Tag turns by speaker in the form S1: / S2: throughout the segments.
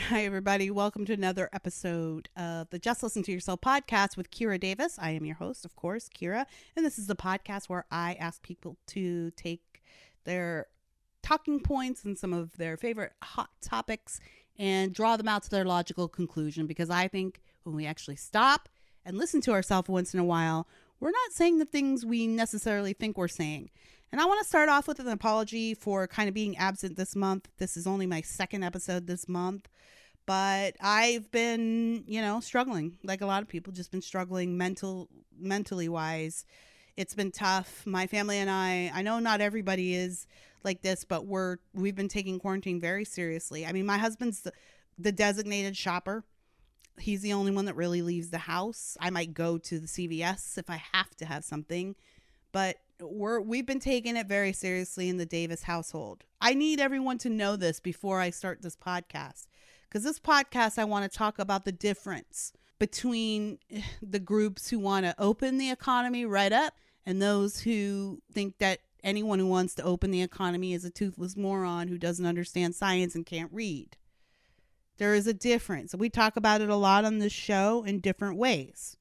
S1: Hi, everybody. Welcome to another episode of the Just Listen to Yourself podcast with Davis. I am your host, of course, Kira. And this is the podcast where I ask people to take their talking points and some of their favorite hot topics and draw them out to their logical conclusion. Because I think when we actually stop and listen to ourselves once in a while, we're not saying the things we necessarily think we're saying. And I want to start off with an apology for kind of being absent this month. This is only my second episode this month. But I've been, struggling like a lot of people, just been struggling mentally wise. It's been tough. My family and I know not everybody is like this, but we've been taking quarantine very seriously. I mean, my husband's the designated shopper. He's the only one that really leaves the house. I might go to the CVS if I have to have something, but we've been taking it very seriously in the Davis household. I need everyone to know this before I start this podcast. Because this podcast, I want to talk about the difference between the groups who want to open the economy right up and those who think that anyone who wants to open the economy is a toothless moron who doesn't understand science and can't read. There is a difference. We talk about it a lot on this show in different ways.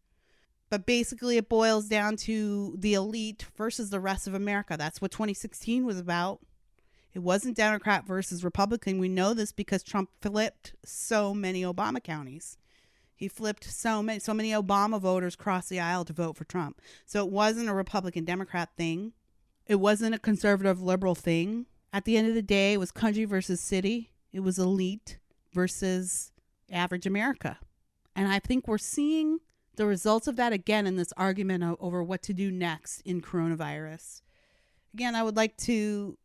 S1: But basically, it boils down to the elite versus the rest of America. That's what 2016 was about. It wasn't Democrat versus Republican. We know this because Trump flipped so many Obama counties. He flipped so many Obama voters crossed the aisle to vote for Trump. So it wasn't a Republican Democrat thing. It wasn't a conservative liberal thing. At the end of the day, it was country versus city. It was elite versus average America. And I think we're seeing the results of that again in this argument over what to do next in coronavirus. Again, I would like to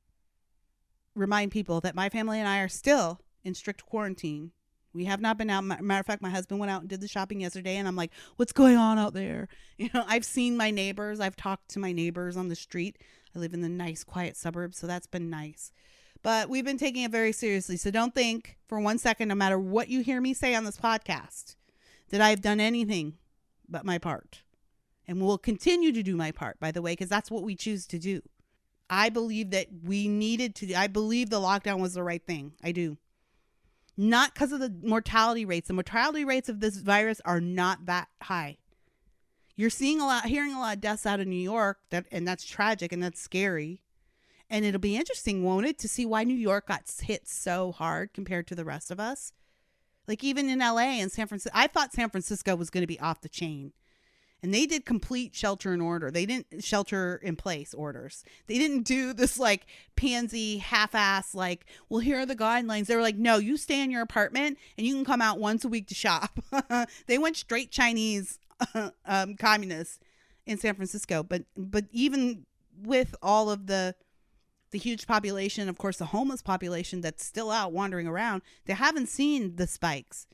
S1: remind people that my family and I are still in strict quarantine. We have not been out. Matter of fact, my husband went out and did the shopping yesterday, and I'm like, what's going on out there? I've seen my neighbors. I've talked to my neighbors on the street. I live in the nice, quiet suburbs, so that's been nice. But we've been taking it very seriously. So don't think for 1 second, no matter what you hear me say on this podcast, that I've done anything but my part. And will continue to do my part, by the way, because that's what we choose to do. I believe that I believe the lockdown was the right thing. I do. Not because of the mortality rates. The mortality rates of this virus are not that high. You're hearing a lot of deaths out of New York, and that's tragic and that's scary. And it'll be interesting, won't it, to see why New York got hit so hard compared to the rest of us. Like even in LA and San Francisco, I thought San Francisco was going to be off the chain. And they did complete shelter in order. They didn't shelter in place orders. They didn't do this like pansy half-ass like, well, here are the guidelines. They were like, no, you stay in your apartment and you can come out once a week to shop. They went straight Chinese communists in San Francisco. But even with all of the huge population, of course, the homeless population that's still out wandering around, they haven't seen the spikes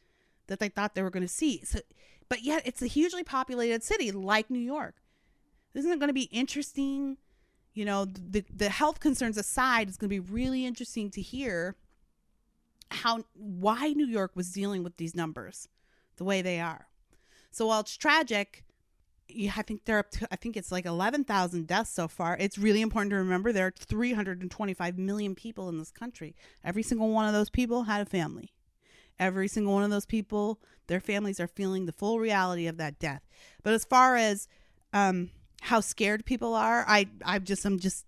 S1: that they thought they were going to see. So, but yet it's a hugely populated city like New York. Isn't it going to be interesting? The health concerns aside, it's going to be really interesting to hear why New York was dealing with these numbers the way they are. So while it's tragic, I think it's like 11,000 deaths so far. It's really important to remember there are 325 million people in this country. Every single one of those people had a family. Every single one of those people, their families are feeling the full reality of that death. But as far as how scared people are, I'm just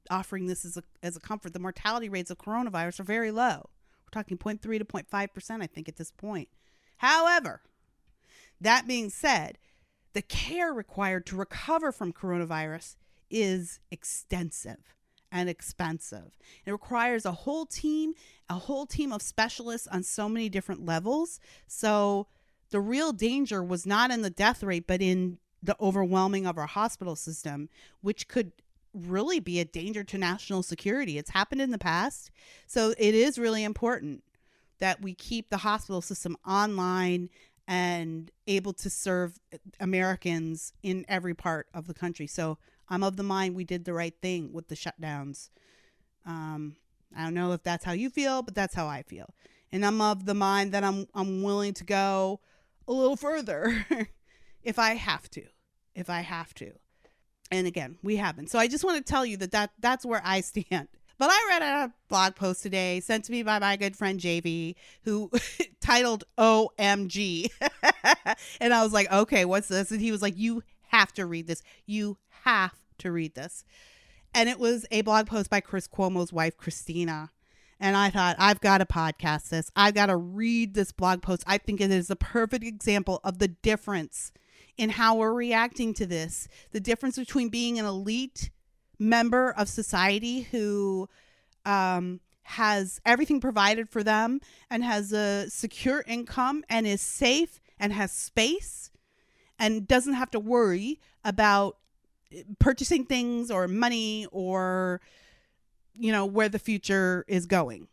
S1: offering this as a comfort. The mortality rates of coronavirus are very low. We're talking 0.3 to 0.5%, I think, at this point. However, that being said, the care required to recover from coronavirus is extensive and expensive. It requires a whole team of specialists on so many different levels. So the real danger was not in the death rate, but in the overwhelming of our hospital system, which could really be a danger to national security. It's happened in the past. So it is really important that we keep the hospital system online and able to serve Americans in every part of the country. So I'm of the mind we did the right thing with the shutdowns. I don't know if that's how you feel, but that's how I feel. And I'm of the mind that I'm willing to go a little further if I have to. And again, we haven't. So I just want to tell you that's where I stand. But I read a blog post today sent to me by my good friend JV, who titled OMG. And I was like, okay, what's this? And he was like, you have to read this. You have to read this. And it was a blog post by Chris Cuomo's wife, Christina. And I thought, I've got to podcast this. I've got to read this blog post. I think it is a perfect example of the difference in how we're reacting to this. The difference between being an elite member of society who has everything provided for them and has a secure income and is safe and has space and doesn't have to worry about purchasing things or money or, you know, where the future is going.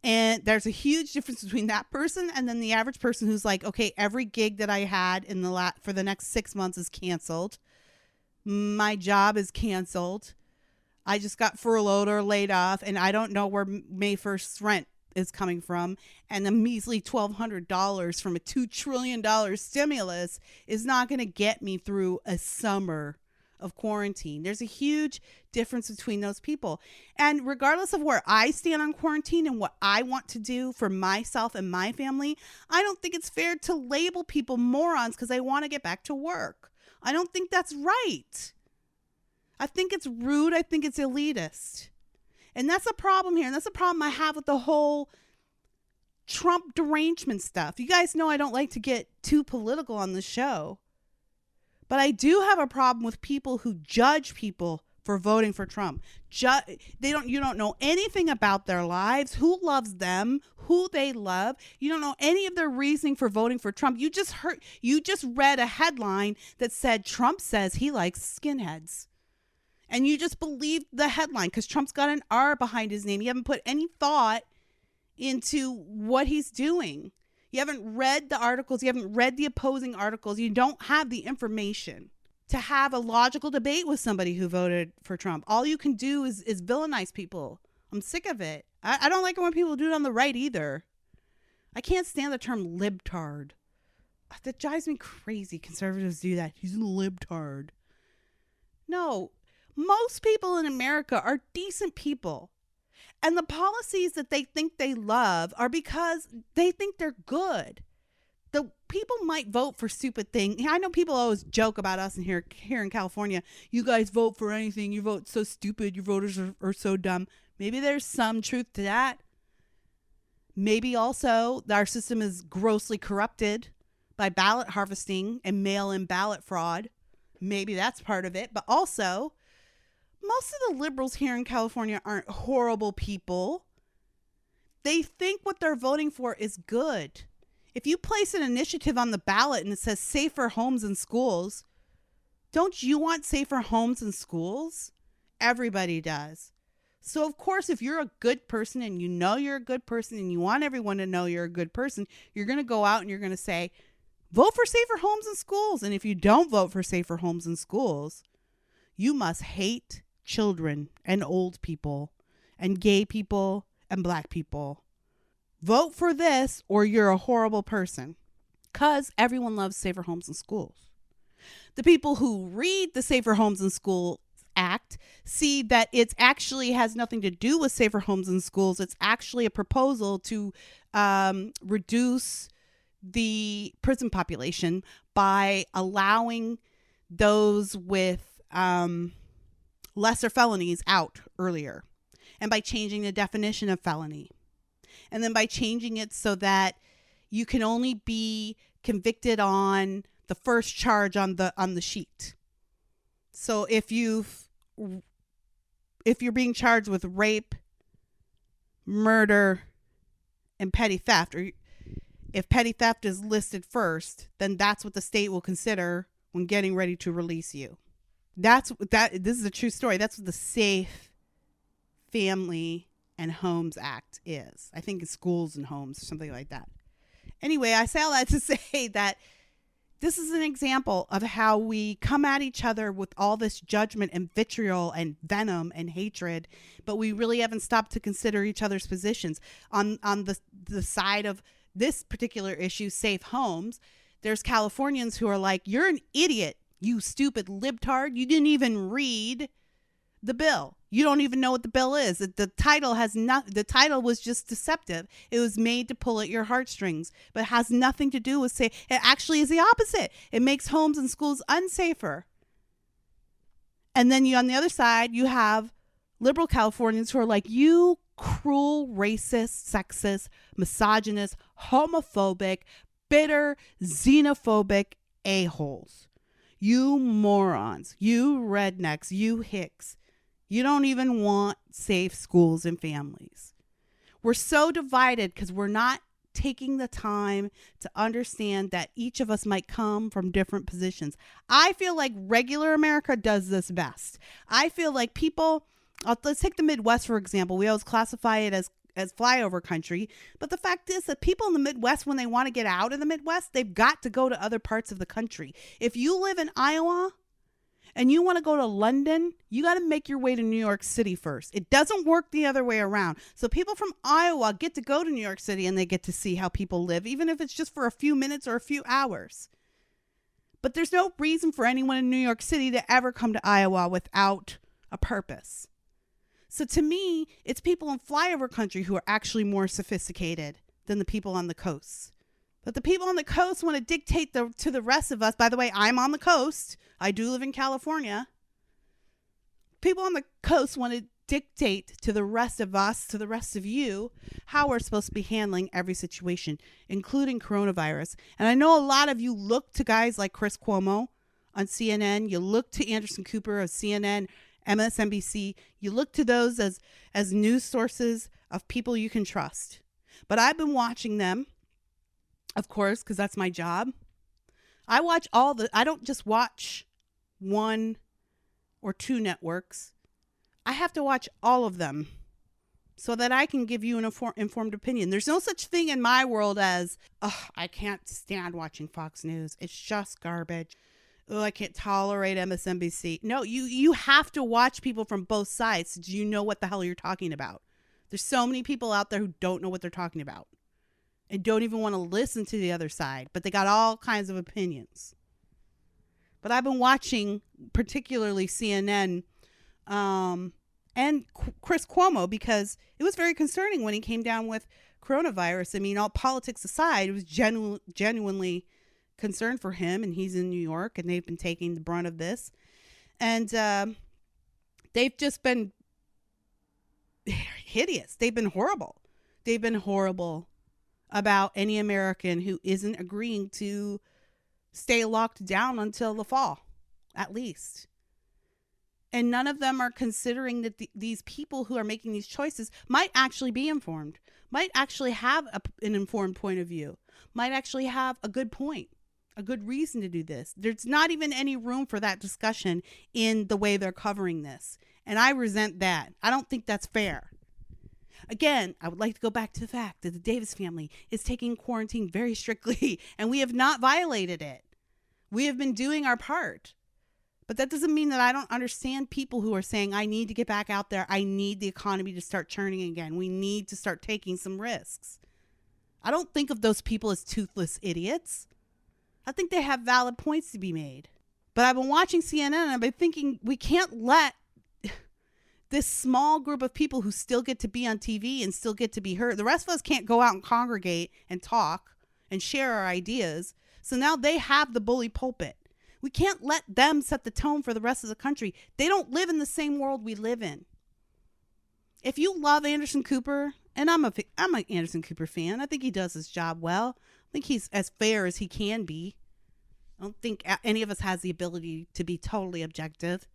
S1: And there's a huge difference between that person and then the average person who's like, okay, every gig that I had in the for the next 6 months is canceled. My job is canceled. I just got furloughed or laid off, and I don't know where May 1st rent is coming from. And the measly $1,200 from a $2 trillion stimulus is not going to get me through a summer of quarantine. There's a huge difference between those people. And regardless of where I stand on quarantine and what I want to do for myself and my family, I don't think it's fair to label people morons because they want to get back to work. I don't think that's right. I think it's rude. I think it's elitist. And that's a problem here. And that's a problem I have with the whole Trump derangement stuff. You guys know I don't like to get too political on the show. But I do have a problem with people who judge people for voting for Trump. You don't know anything about their lives, who loves them, who they love. You don't know any of their reasoning for voting for Trump. You just read a headline that said Trump says he likes skinheads. And you just believed the headline because Trump's got an R behind his name. You haven't put any thought into what he's doing. You haven't read the articles. You haven't read the opposing articles. You don't have the information to have a logical debate with somebody who voted for Trump. All you can do is villainize people. I'm sick of it. I don't like it when people do it on the right either. I can't stand the term libtard. That drives me crazy. Conservatives do that. He's a libtard. No, most people in America are decent people. And the policies that they think they love are because they think they're good. The people might vote for stupid things. I know people always joke about us here in California. You guys vote for anything. You vote so stupid. Your voters are so dumb. Maybe there's some truth to that. Maybe also our system is grossly corrupted by ballot harvesting and mail-in ballot fraud. Maybe that's part of it. But also, most of the liberals here in California aren't horrible people. They think what they're voting for is good. If you place an initiative on the ballot and it says safer homes and schools, don't you want safer homes and schools? Everybody does. So, of course, if you're a good person and you know you're a good person and you want everyone to know you're a good person, you're going to go out and you're going to say, vote for safer homes and schools. And if you don't vote for safer homes and schools, you must hate children and old people and gay people and black people. Vote for this or you're a horrible person, because everyone loves safer homes and schools. The people who read the Safer Homes and Schools Act see that it actually has nothing to do with safer homes and schools. It's actually a proposal to reduce the prison population by allowing those with lesser felonies out earlier, and by changing the definition of felony, and then by changing it so that you can only be convicted on the first charge on the sheet. So if you're being charged with rape, murder, and petty theft, or if petty theft is listed first, then that's what the state will consider when getting ready to release you. This is a true story. That's what the Safe Family and Homes Act is. I think it's schools and homes or something like that. Anyway, I say all that to say that this is an example of how we come at each other with all this judgment and vitriol and venom and hatred, but we really haven't stopped to consider each other's positions. On the side of this particular issue, safe homes, there's Californians who are like, you're an idiot, you stupid libtard. You didn't even read the bill. You don't even know what the bill is. The title has not. The title was just deceptive. It was made to pull at your heartstrings, but it has nothing to do with say. It actually is the opposite. It makes homes and schools unsafer. And then on the other side, you have liberal Californians who are like, you cruel, racist, sexist, misogynist, homophobic, bitter, xenophobic a-holes. You morons. You rednecks. You hicks. You don't even want safe schools and families. We're so divided because we're not taking the time to understand that each of us might come from different positions. I feel like regular America does this best. I feel like people, let's take the Midwest, for example. We always classify it as flyover country. But the fact is that people in the Midwest, when they want to get out of the Midwest, they've got to go to other parts of the country. If you live in Iowa and you want to go to London, you got to make your way to New York City first. It doesn't work the other way around. So people from Iowa get to go to New York City and they get to see how people live, even if it's just for a few minutes or a few hours. But there's no reason for anyone in New York City to ever come to Iowa without a purpose. So to me, it's people in flyover country who are actually more sophisticated than the people on the coast. But the people on the coast want to dictate to the rest of us. By the way, I'm on the coast. I do live in California. People on the coast want to dictate to the rest of us, to the rest of you, how we're supposed to be handling every situation, including coronavirus. And I know a lot of you look to guys like Chris Cuomo on CNN. You look to Anderson Cooper of CNN, MSNBC. You look to those as news sources of people you can trust. But I've been watching them, of course, because that's my job. I don't just watch one or two networks. I have to watch all of them so that I can give you an informed opinion. There's no such thing in my world as, I can't stand watching Fox News. It's just garbage. Oh, I can't tolerate MSNBC. No, you have to watch people from both sides so you know what the hell you're talking about. There's so many people out there who don't know what they're talking about and don't even want to listen to the other side, but they got all kinds of opinions. But I've been watching particularly CNN and Chris Cuomo because it was very concerning when he came down with coronavirus. I mean, all politics aside, it was genuinely concerned for him, and he's in New York, and they've been taking the brunt of this. And they've just been hideous. They've been horrible. They've been horrible about any American who isn't agreeing to stay locked down until the fall, at least. And none of them are considering that these people who are making these choices might actually be informed, might actually have an informed point of view, might actually have a good point, a good reason to do this. There's not even any room for that discussion in the way they're covering this. And I resent that. I don't think that's fair. Again, I would like to go back to the fact that the Davis family is taking quarantine very strictly, and we have not violated it. We have been doing our part. But that doesn't mean that I don't understand people who are saying, I need to get back out there. I need the economy to start churning again. We need to start taking some risks. I don't think of those people as toothless idiots. I think they have valid points to be made. But I've been watching CNN and I've been thinking we can't let this small group of people who still get to be on TV and still get to be heard. The rest of us can't go out and congregate and talk and share our ideas. So now they have the bully pulpit. We can't let them set the tone for the rest of the country. They don't live in the same world we live in. If you love Anderson Cooper, and I'm an Anderson Cooper fan. I think he does his job well. I think he's as fair as he can be. I don't think any of us has the ability to be totally objective.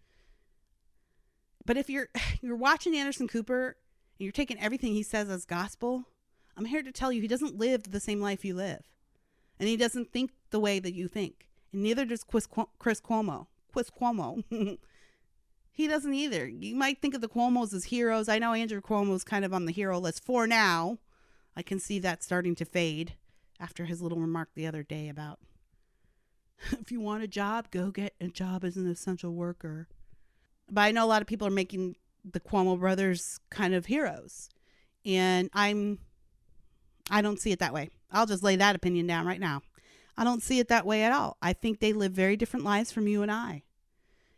S1: But if you're watching Anderson Cooper and you're taking everything he says as gospel, I'm here to tell you he doesn't live the same life you live. And he doesn't think the way that you think. And neither does Chris Cuomo. He doesn't either. You might think of the Cuomos as heroes. I know Andrew Cuomo's kind of on the hero list for now. I can see that starting to fade after his little remark the other day about if you want a job, go get a job as an essential worker. But I know a lot of people are making the Cuomo brothers kind of heroes. And I don't see it that way. I'll just lay that opinion down right now. I don't see it that way at all. I think they live very different lives from you and I.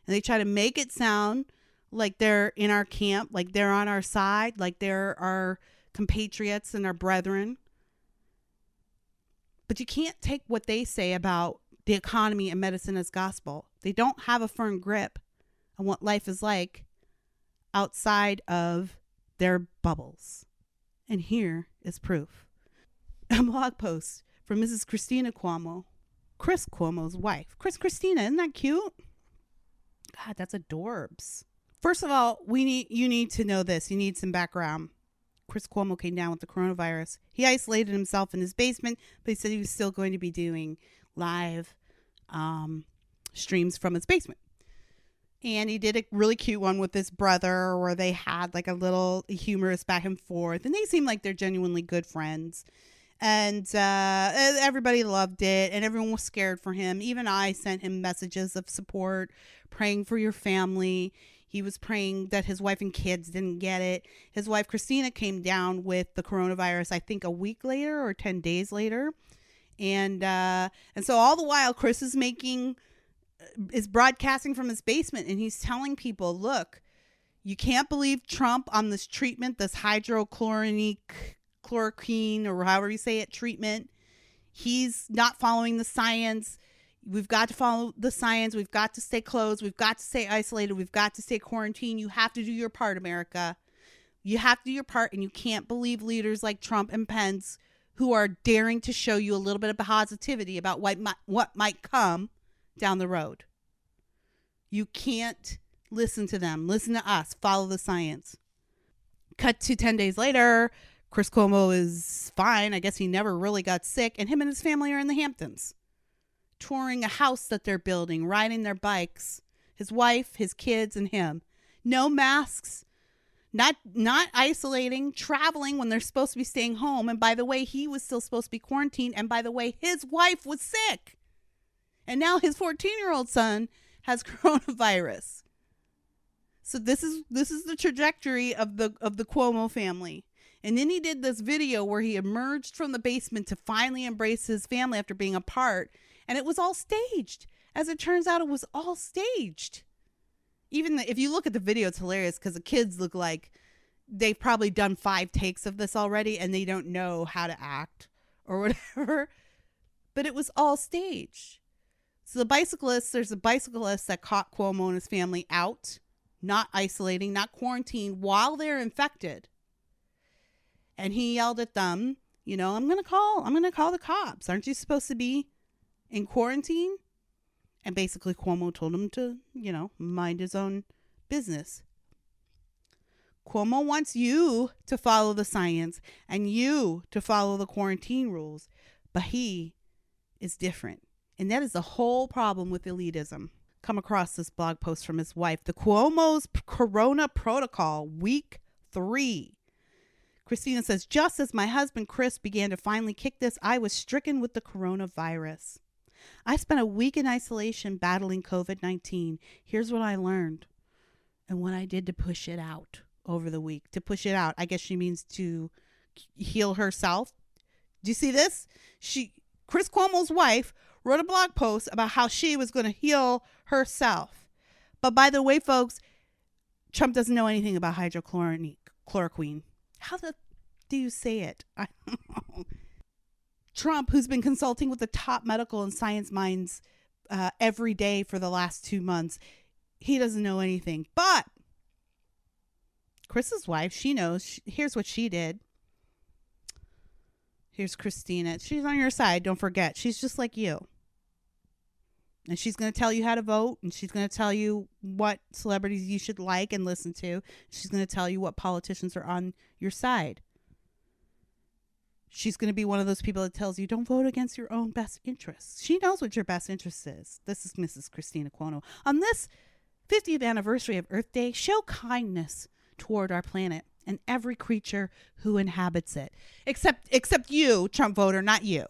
S1: And they try to make it sound like they're in our camp, like they're on our side, like they're our compatriots and our brethren. But you can't take what they say about the economy and medicine as gospel. They don't have a firm grip on what life is like outside of their bubbles. And here is proof. A blog post from Mrs. Christina Cuomo, Chris Cuomo's wife. Christina, isn't that cute? God, that's adorbs. First of all, you need to know this. You need some background. Chris Cuomo came down with the coronavirus. He isolated himself in his basement, but he said he was still going to be doing live streams from his basement. And he did a really cute one with his brother where they had like a little humorous back and forth. And they seem like they're genuinely good friends. And everybody loved it. And everyone was scared for him. Even I sent him messages of support, praying for your family. He was praying that his wife and kids didn't get it. His wife, Christina, came down with the coronavirus, I think a week later or 10 days later. And so all the while, Chris is broadcasting from his basement, and he's telling people, look, you can't believe Trump on this treatment, this hydrochloroquine or however you say it, treatment. He's not following the science. We've got to follow the science. We've got to stay closed. We've got to stay isolated. We've got to stay quarantined. You have to do your part, America. You have to do your part, and you can't believe leaders like Trump and Pence who are daring to show you a little bit of positivity about what might come down the road. You can't listen to them. Listen to us. Follow the science. Cut to 10 days later, Chris Cuomo is fine. I guess he never really got sick. And him and his family are in the Hamptons, touring a house that they're building, riding their bikes. His wife, his kids, and him. No masks. Not isolating, traveling when they're supposed to be staying home. And by the way, he was still supposed to be quarantined. And by the way, his wife was sick. And now his 14-year-old son has coronavirus. So this is the trajectory of the Cuomo family. And then he did this video where he emerged from the basement to finally embrace his family after being apart. And it was all staged. As it turns out, it was all staged. Even if you look at the video, it's hilarious because the kids look like they've probably done 5 takes of this already and they don't know how to act or whatever. But it was all staged. So there's a bicyclist that caught Cuomo and his family out, not isolating, not quarantined while they're infected. And he yelled at them, I'm going to call the cops. Aren't you supposed to be in quarantine? And basically Cuomo told him to, mind his own business. Cuomo wants you to follow the science and you to follow the quarantine rules, but he is different. And that is the whole problem with elitism. Come across this blog post from his wife, the Cuomo's Corona Protocol, week 3. Christina says, just as my husband Chris began to finally kick this, I was stricken with the coronavirus. I spent a week in isolation battling COVID-19. Here's what I learned and what I did to push it out over the week. To push it out, I guess she means to heal herself. Do you see this? Chris Cuomo's wife wrote a blog post about how she was going to heal herself. But by the way, folks, Trump doesn't know anything about hydrochloroquine. How do you say it? I don't know. Trump, who's been consulting with the top medical and science minds every day for the last 2 months, he doesn't know anything. But Chris's wife, she knows. Here's what she did. Here's Christina. She's on your side. Don't forget. She's just like you. And she's going to tell you how to vote. And she's going to tell you what celebrities you should like and listen to. She's going to tell you what politicians are on your side. She's going to be one of those people that tells you, don't vote against your own best interests. She knows what your best interest is. This is Mrs. Christina Cuomo. On this 50th anniversary of Earth Day, show kindness toward our planet and every creature who inhabits it. Except you, Trump voter, not you.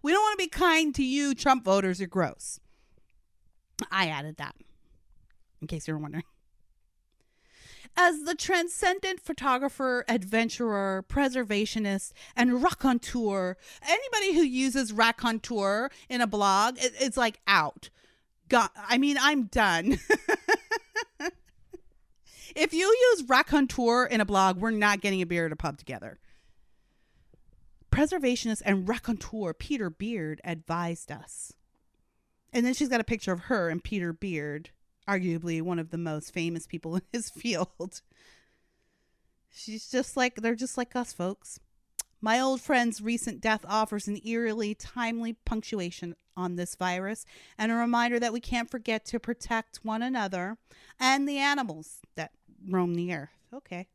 S1: We don't want to be kind to you, Trump voters. You're gross. I added that, in case you were wondering. As the transcendent photographer, adventurer, preservationist, and raconteur, anybody who uses raconteur in a blog, it's like out. I'm done. If you use raconteur in a blog, we're not getting a beer at a pub together. Preservationist and raconteur Peter Beard advised us. And then she's got a picture of her and Peter Beard, arguably one of the most famous people in his field. They're just like us, folks. My old friend's recent death offers an eerily timely punctuation on this virus and a reminder that we can't forget to protect one another and the animals that roam the earth. Okay.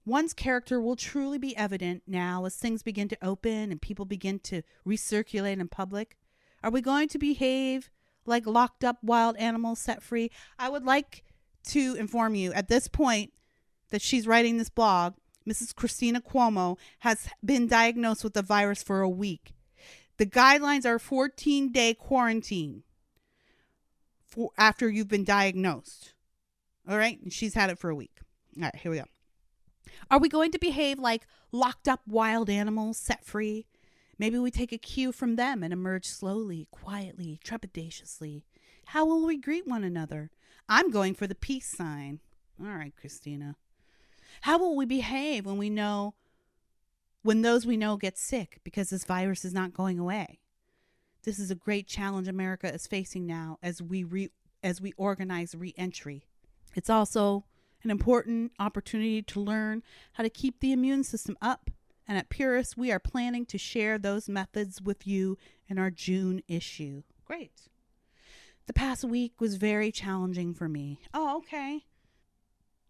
S1: One's character will truly be evident now as things begin to open and people begin to recirculate in public. Are we going to behave like locked up wild animals set free? I would like to inform you at this point that she's writing this blog, Mrs. Christina Cuomo has been diagnosed with the virus for a week. The guidelines are 14-day quarantine after you've been diagnosed. All right? And she's had it for a week. All right, here we go. Are we going to behave like locked up wild animals set free? Maybe we take a cue from them and emerge slowly, quietly, trepidatiously. How will we greet one another? I'm going for the peace sign. All right, Christina. How will we behave when those we know get sick because this virus is not going away? This is a great challenge America is facing now as we organize re-entry. It's also an important opportunity to learn how to keep the immune system up. And at Purist, we are planning to share those methods with you in our June issue. Great. The past week was very challenging for me. Oh, okay.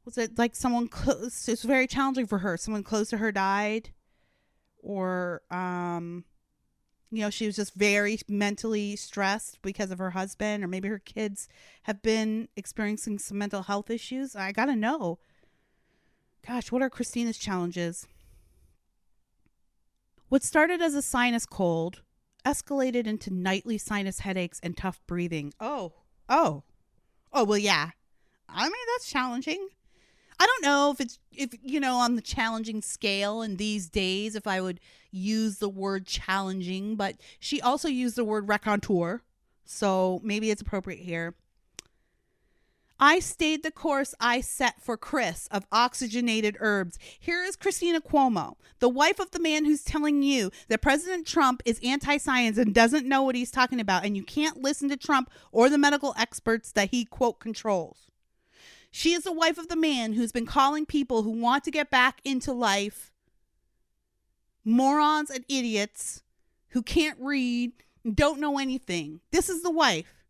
S1: Was it like someone close? It's very challenging for her. Someone close to her died, or she was just very mentally stressed because of her husband, or maybe her kids have been experiencing some mental health issues. I gotta know. Gosh, what are Christina's challenges? What started as a sinus cold escalated into nightly sinus headaches and tough breathing. Oh, well, yeah. I mean, that's challenging. I don't know if on the challenging scale in these days, if I would use the word challenging, but she also used the word raconteur, so maybe it's appropriate here. I stayed the course I set for Chris of oxygenated herbs. Here is Christina Cuomo, the wife of the man who's telling you that President Trump is anti-science and doesn't know what he's talking about, and you can't listen to Trump or the medical experts that he, quote, controls. She is the wife of the man who's been calling people who want to get back into life morons and idiots who can't read and don't know anything. This is the wife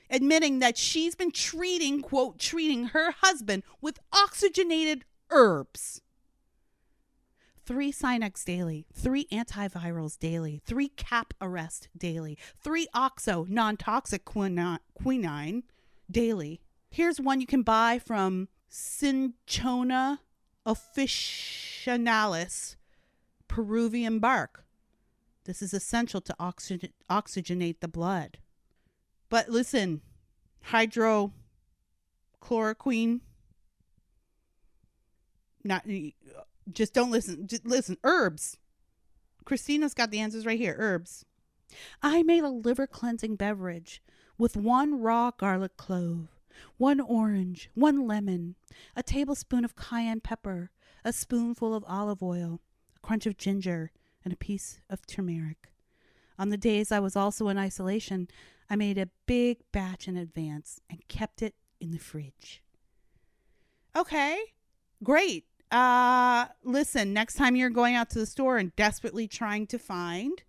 S1: admitting that she's been treating her husband with oxygenated herbs. 3 Sinex daily, 3 antivirals daily, 3 cap arrest daily, 3 oxo non-toxic quinine daily. Here's one you can buy from Cinchona officinalis, Peruvian bark. This is essential to oxygenate the blood. But listen, hydrochloroquine, just don't listen. Just listen, herbs. Christina's got the answers right here, herbs. I made a liver cleansing beverage with 1 raw garlic clove, 1 orange, 1 lemon, a tablespoon of cayenne pepper, a spoonful of olive oil, a crunch of ginger, and a piece of turmeric. On the days I was also in isolation, I made a big batch in advance and kept it in the fridge. Okay, great. Listen, next time you're going out to the store and desperately trying to find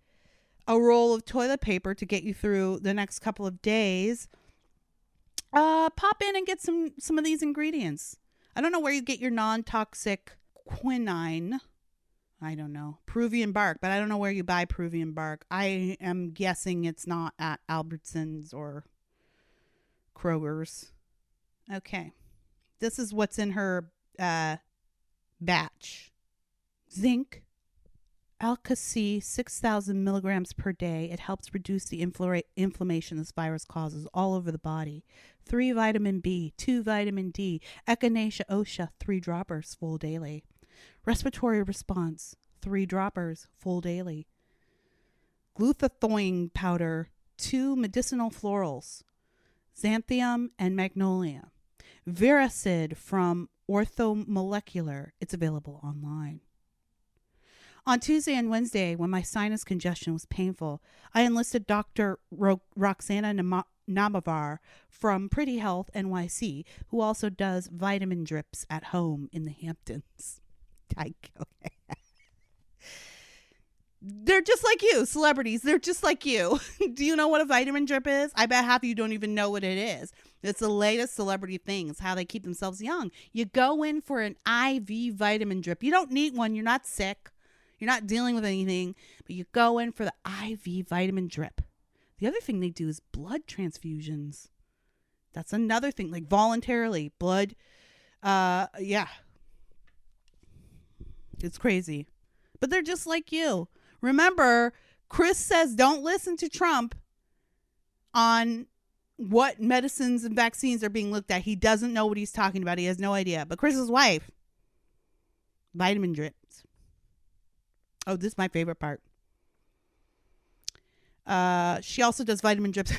S1: a roll of toilet paper to get you through the next couple of days, pop in and get some of these ingredients. I don't know where you get your non-toxic quinine. I don't know. Peruvian bark, but I don't know where you buy Peruvian bark. I am guessing it's not at Albertsons or Kroger's. Okay. This is what's in her batch. Zinc, Alka-C, 6,000 milligrams per day. It helps reduce the inflammation this virus causes all over the body. 3 vitamin B, 2 vitamin D, Echinacea osha, 3 droppers, full daily. Respiratory response, 3 droppers, full daily. Glutathione powder, 2 medicinal florals, xanthium and magnolia. Veracid from Orthomolecular. It's available online. On Tuesday and Wednesday, when my sinus congestion was painful, I enlisted Dr. Roxana Namavar from Pretty Health NYC, who also does vitamin drips at home in the Hamptons. They're just like you, celebrities. They're just like you. Do you know what a vitamin drip is? I bet half of you don't even know what it is. It's the latest celebrity thing. It's how they keep themselves young. You go in for an IV vitamin drip. You don't need one. You're not sick. You're not dealing with anything. But you go in for the IV vitamin drip. The other thing they do is blood transfusions. That's another thing. Like voluntarily. Blood. Yeah. It's crazy. But they're just like you. Remember, Chris says don't listen to Trump on what medicines and vaccines are being looked at. He doesn't know what he's talking about. He has no idea. But Chris's wife, vitamin drips. Oh, this is my favorite part. She also does vitamin drips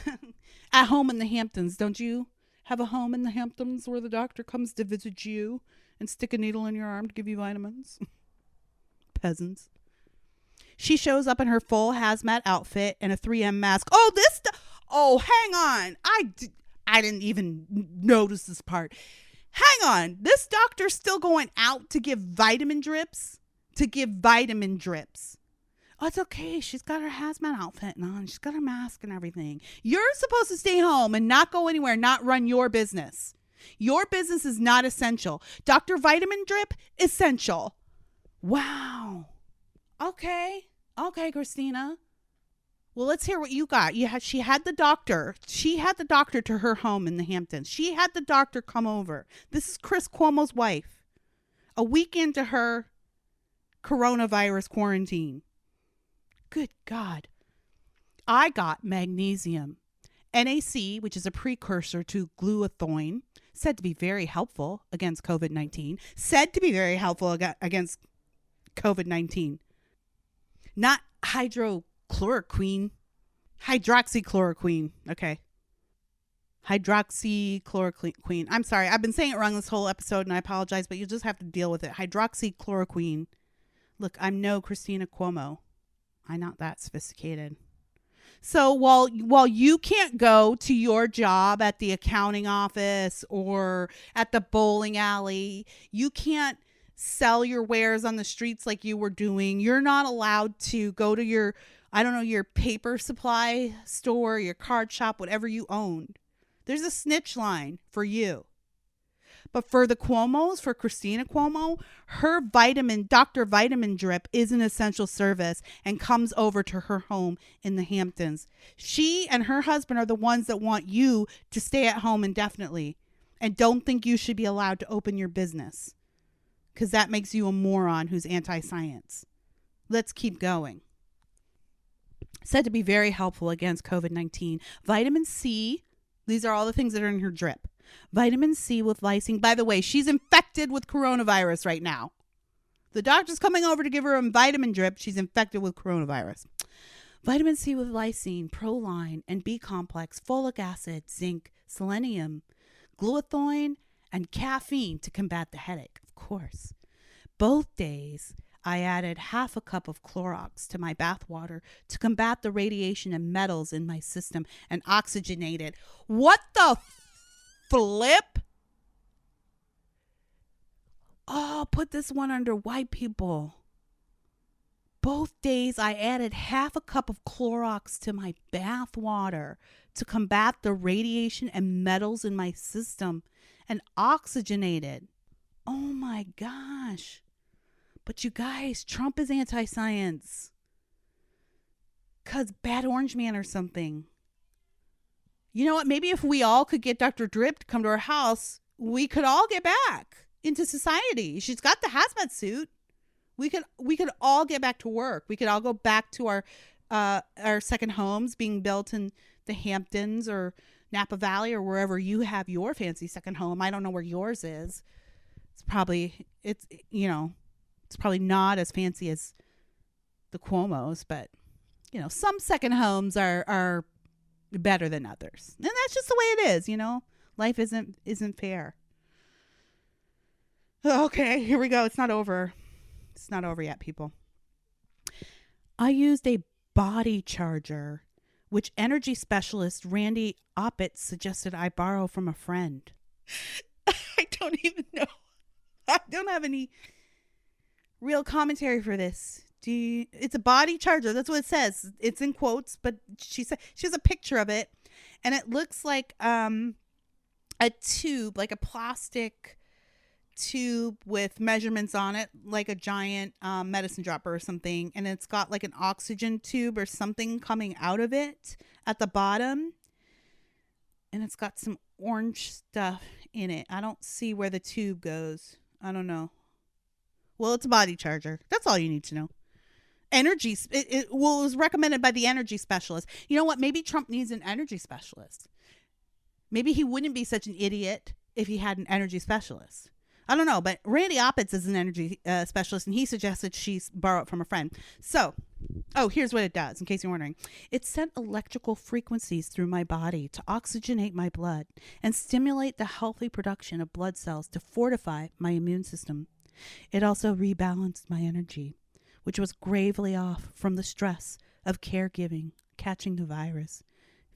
S1: at home in the Hamptons. Don't you have a home in the Hamptons where the doctor comes to visit you and stick a needle in your arm to give you vitamins? Peasants. She shows up in her full hazmat outfit and a 3M mask. Oh, hang on. I didn't even notice this part. Hang on. This doctor's still going out to give vitamin drips? Oh, it's okay. She's got her hazmat outfit on. She's got her mask and everything. You're supposed to stay home and not go anywhere, not run your business. Your business is not essential. Dr. Vitamin Drip, essential. Wow. Okay, Christina. Well, let's hear what you got. She had the doctor. She had the doctor to her home in the Hamptons. She had the doctor come over. This is Chris Cuomo's wife. A week into her coronavirus quarantine. Good God. I got magnesium. NAC, which is a precursor to glutathione, said to be very helpful against COVID-19. Said to be very helpful against COVID-19. Not hydroxychloroquine. Okay. Hydroxychloroquine. I'm sorry. I've been saying it wrong this whole episode and I apologize, but you'll just have to deal with it. Hydroxychloroquine. Look, I'm no Christina Cuomo. I'm not that sophisticated. So while you can't go to your job at the accounting office or at the bowling alley, you can't sell your wares on the streets like you were doing. You're not allowed to go to your paper supply store, your card shop, whatever you owned. There's a snitch line for you. But for the Cuomos, for Christina Cuomo, her Dr. Vitamin Drip is an essential service and comes over to her home in the Hamptons. She and her husband are the ones that want you to stay at home indefinitely and don't think you should be allowed to open your business because that makes you a moron who's anti-science. Let's keep going. Said to be very helpful against COVID-19. Vitamin C. These are all the things that are in her drip. Vitamin C with lysine. By the way, she's infected with coronavirus right now. The doctor's coming over to give her a vitamin drip. She's infected with coronavirus. Vitamin C with lysine, proline, and B complex, folic acid, zinc, selenium, glutathione, and caffeine to combat the headache, of course. Both days, I added half a cup of Clorox to my bath water to combat the radiation and metals in my system and oxygenate it. What the flip? Oh, put this one under white people. Both days I added half a cup of Clorox to my bath water to combat the radiation and metals in my system and oxygenate it. Oh my gosh. But you guys, Trump is anti-science. 'Cause bad orange man or something. You know what? Maybe if we all could get Dr. Drip to come to our house, we could all get back into society. She's got the hazmat suit. We could all get back to work. We could all go back to our second homes being built in the Hamptons or Napa Valley or wherever you have your fancy second home. I don't know where yours is. It's probably not as fancy as the Cuomos, but some second homes are better than others. And that's just the way it is, Life isn't fair. Okay, here we go. It's not over. It's not over yet, people. I used a body charger, which energy specialist Randy Oppitz suggested I borrow from a friend. I don't even know. I don't have any real commentary for this. It's a body charger. That's what it says. It's in quotes, but she has a picture of it, and it looks like a tube, like a plastic tube with measurements on it, like a giant medicine dropper or something, and it's got like an oxygen tube or something coming out of it at the bottom, and it's got some orange stuff in it. I don't see where the tube goes. I don't know. Well, it's a body charger. That's all you need to know. It was recommended by the energy specialist. You know what? Maybe Trump needs an energy specialist. Maybe he wouldn't be such an idiot if he had an energy specialist. I don't know, but Randy Oppitz is an energy specialist, and he suggested she borrow it from a friend. So, here's what it does, in case you're wondering. It sent electrical frequencies through my body to oxygenate my blood and stimulate the healthy production of blood cells to fortify my immune system. It also rebalanced my energy, which was gravely off from the stress of caregiving, catching the virus,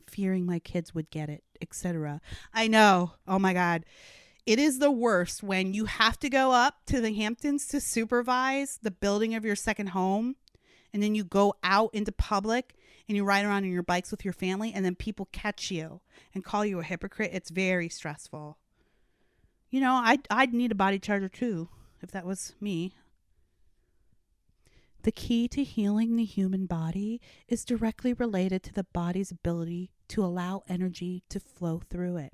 S1: fearing my kids would get it, etc. I know. Oh my God. It is the worst when you have to go up to the Hamptons to supervise the building of your second home, and then you go out into public and you ride around on your bikes with your family, and then people catch you and call you a hypocrite. It's very stressful. You know, I'd need a body charger too if that was me. The key to healing the human body is directly related to the body's ability to allow energy to flow through it.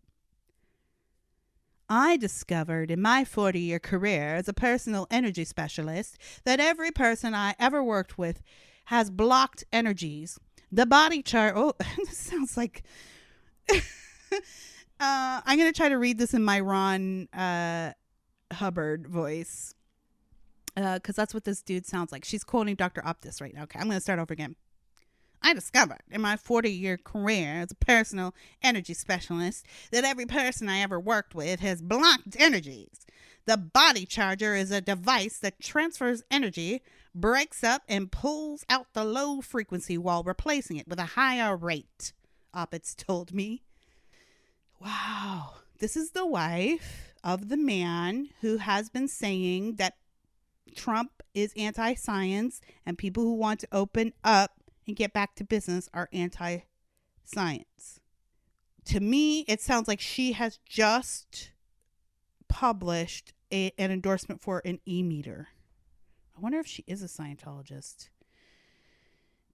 S1: I discovered in my 40-year career as a personal energy specialist that every person I ever worked with has blocked energies. The body chart. Oh, this sounds like. I'm going to try to read this in my Ron Hubbard voice, because that's what this dude sounds like. She's quoting Dr. Optis right now. Okay, I'm going to start over again. I discovered in my 40-year career as a personal energy specialist that every person I ever worked with has blocked energies. The body charger is a device that transfers energy, breaks up, and pulls out the low frequency while replacing it with a higher rate, Opitz told me. Wow. This is the wife of the man who has been saying that Trump is anti-science and people who want to open up and get back to business are anti-science. To me, it sounds like she has just published an endorsement for an e-meter. I wonder if she is a Scientologist.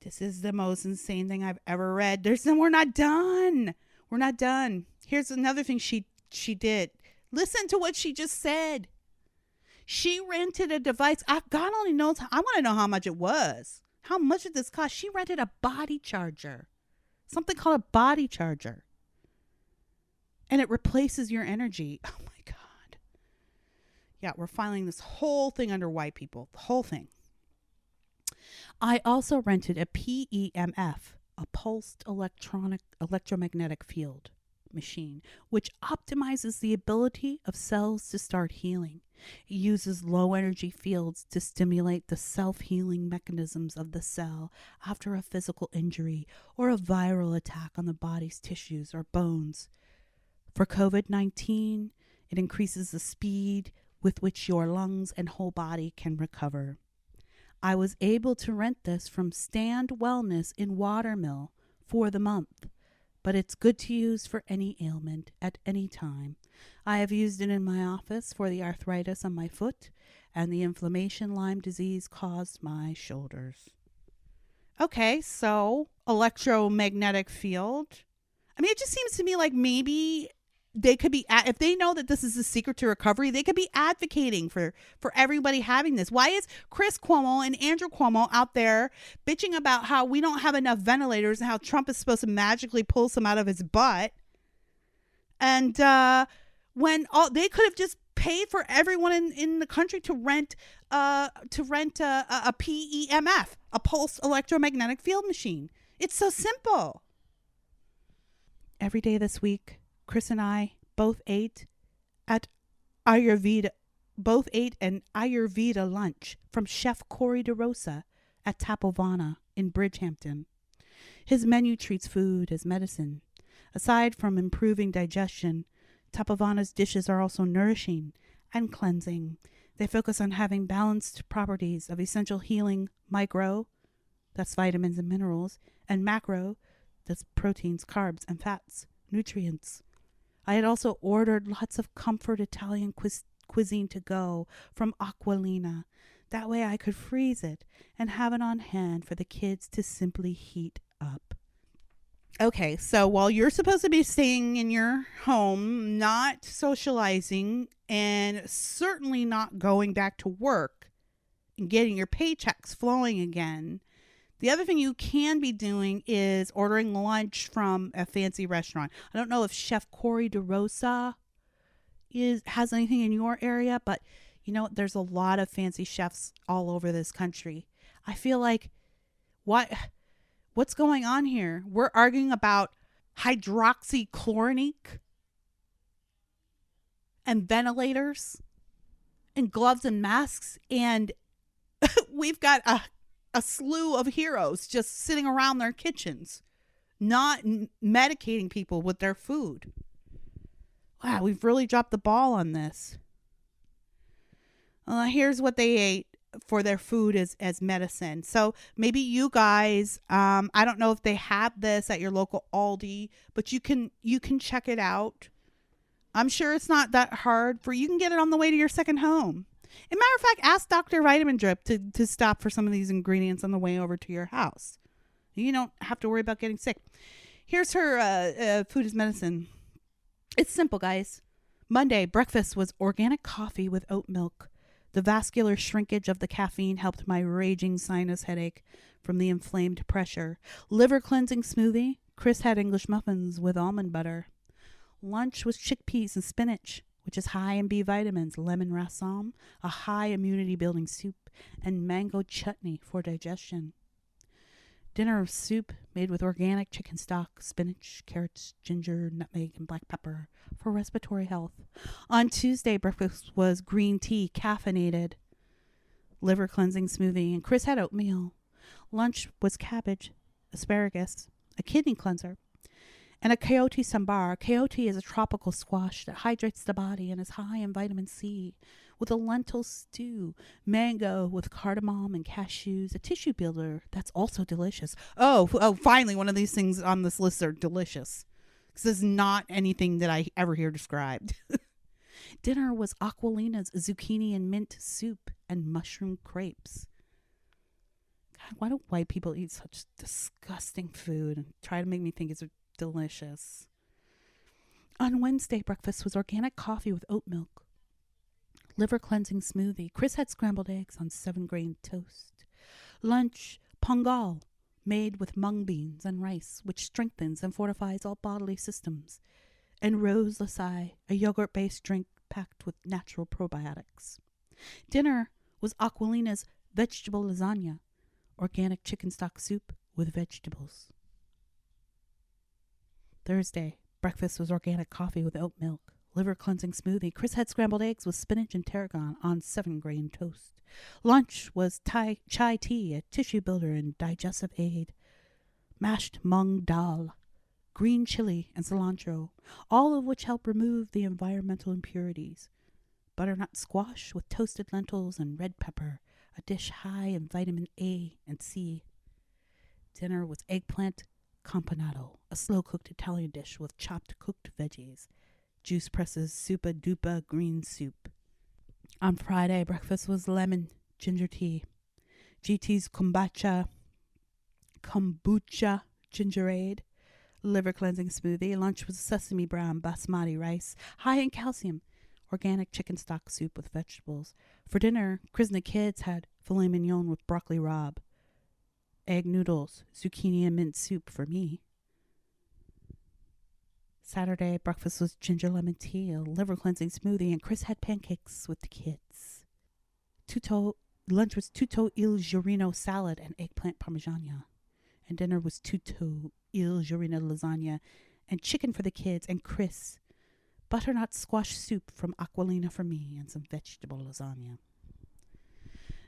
S1: This is the most insane thing I've ever read. We're not done. We're not done. Here's another thing she did. Listen to what she just said. She rented a device. God only knows. I want to know how much it was. How much did this cost? She rented a body charger. Something called a body charger. And it replaces your energy. Oh my God. Yeah, we're filing this whole thing under white people. The whole thing. I also rented a PEMF, a pulsed electromagnetic field machine, which optimizes the ability of cells to start healing. It uses low energy fields to stimulate the self-healing mechanisms of the cell after a physical injury or a viral attack on the body's tissues or bones. For COVID-19, it increases the speed with which your lungs and whole body can recover. I was able to rent this from Stand Wellness in Watermill for the month, but it's good to use for any ailment at any time. I have used it in my office for the arthritis on my foot and the inflammation Lyme disease caused my shoulders. Okay, so electromagnetic field. I mean, it just seems to me like maybe they could be, if they know that this is the secret to recovery, they could be advocating for everybody having this. Why is Chris Cuomo and Andrew Cuomo out there bitching about how we don't have enough ventilators and how Trump is supposed to magically pull some out of his butt? And when they could have just paid for everyone in the country to rent a PEMF, a pulse electromagnetic field machine. It's so simple. Every day this week, Chris and I both ate at Ayurveda. both ate an Ayurveda lunch from Chef Corey DeRosa at Tapovana in Bridgehampton. His menu treats food as medicine. Aside from improving digestion, Tapovana's dishes are also nourishing and cleansing. They focus on having balanced properties of essential healing micro, that's vitamins and minerals, and macro, that's proteins, carbs, and fats, nutrients. I had also ordered lots of comfort Italian cuisine to go from Aquilina. That way I could freeze it and have it on hand for the kids to simply heat up. Okay, so while you're supposed to be staying in your home, not socializing, and certainly not going back to work and getting your paychecks flowing again, the other thing you can be doing is ordering lunch from a fancy restaurant. I don't know if Chef Corey DeRosa has anything in your area, but there's a lot of fancy chefs all over this country. I feel like what's going on here? We're arguing about hydroxychloroquine and ventilators and gloves and masks, and we've got a slew of heroes just sitting around their kitchens, not medicating people with their food. Wow, we've really dropped the ball on this. Here's what they ate for their food as medicine. So maybe you guys, I don't know if they have this at your local Aldi, but you can check it out. I'm sure it's not that hard you can get it on the way to your second home. As a matter of fact, ask Dr. Vitamin Drip to stop for some of these ingredients on the way over to your house. You don't have to worry about getting sick. Here's her food as medicine. It's simple, guys. Monday, breakfast was organic coffee with oat milk. The vascular shrinkage of the caffeine helped my raging sinus headache from the inflamed pressure. Liver cleansing smoothie. Chris had English muffins with almond butter. Lunch was chickpeas and spinach, which is high in B vitamins, lemon rasam, a high immunity building soup, and mango chutney for digestion. Dinner of soup made with organic chicken stock, spinach, carrots, ginger, nutmeg, and black pepper for respiratory health. On Tuesday, breakfast was green tea, caffeinated, liver cleansing smoothie, and Chris had oatmeal. Lunch was cabbage, asparagus, a kidney cleanser, and a coyote sambar. Coyote is a tropical squash that hydrates the body and is high in vitamin C, with a lentil stew, mango with cardamom and cashews, a tissue builder that's also delicious. Oh, finally, one of these things on this list are delicious. This is not anything that I ever hear described. Dinner was Aquilina's zucchini and mint soup and mushroom crepes. God, why do white people eat such disgusting food and try to make me think it's delicious? On Wednesday, breakfast was organic coffee with oat milk, liver cleansing smoothie. Chris had scrambled eggs on 7-grain toast. Lunch, pongal, made with mung beans and rice, which strengthens and fortifies all bodily systems. And rose lasai, a yogurt-based drink packed with natural probiotics. Dinner was Aquilina's vegetable lasagna, organic chicken stock soup with vegetables. Thursday, breakfast was organic coffee with oat milk, liver cleansing smoothie. Chris had scrambled eggs with spinach and tarragon on 7-grain toast. Lunch was chai tea, a tissue builder and digestive aid. Mashed mung dal, green chili, and cilantro, all of which help remove the environmental impurities. Butternut squash with toasted lentils and red pepper, a dish high in vitamin A and C. Dinner was eggplant campanado, a slow-cooked Italian dish with chopped cooked veggies. Juice Press's Super Duper green soup. On Friday, breakfast was lemon ginger tea. GT's kombucha gingerade, liver cleansing smoothie. Lunch was sesame brown basmati rice, high in calcium, organic chicken stock soup with vegetables. For dinner, Chris and the kids had filet mignon with broccoli rabe, egg noodles, zucchini and mint soup for me. Saturday, breakfast was ginger lemon tea, a liver cleansing smoothie, and Chris had pancakes with the kids. Lunch was tutto il giorno salad and eggplant parmigiana. And dinner was tutto il giorno lasagna and chicken for the kids and Chris. butternut squash soup from Aquilina for me, and some vegetable lasagna.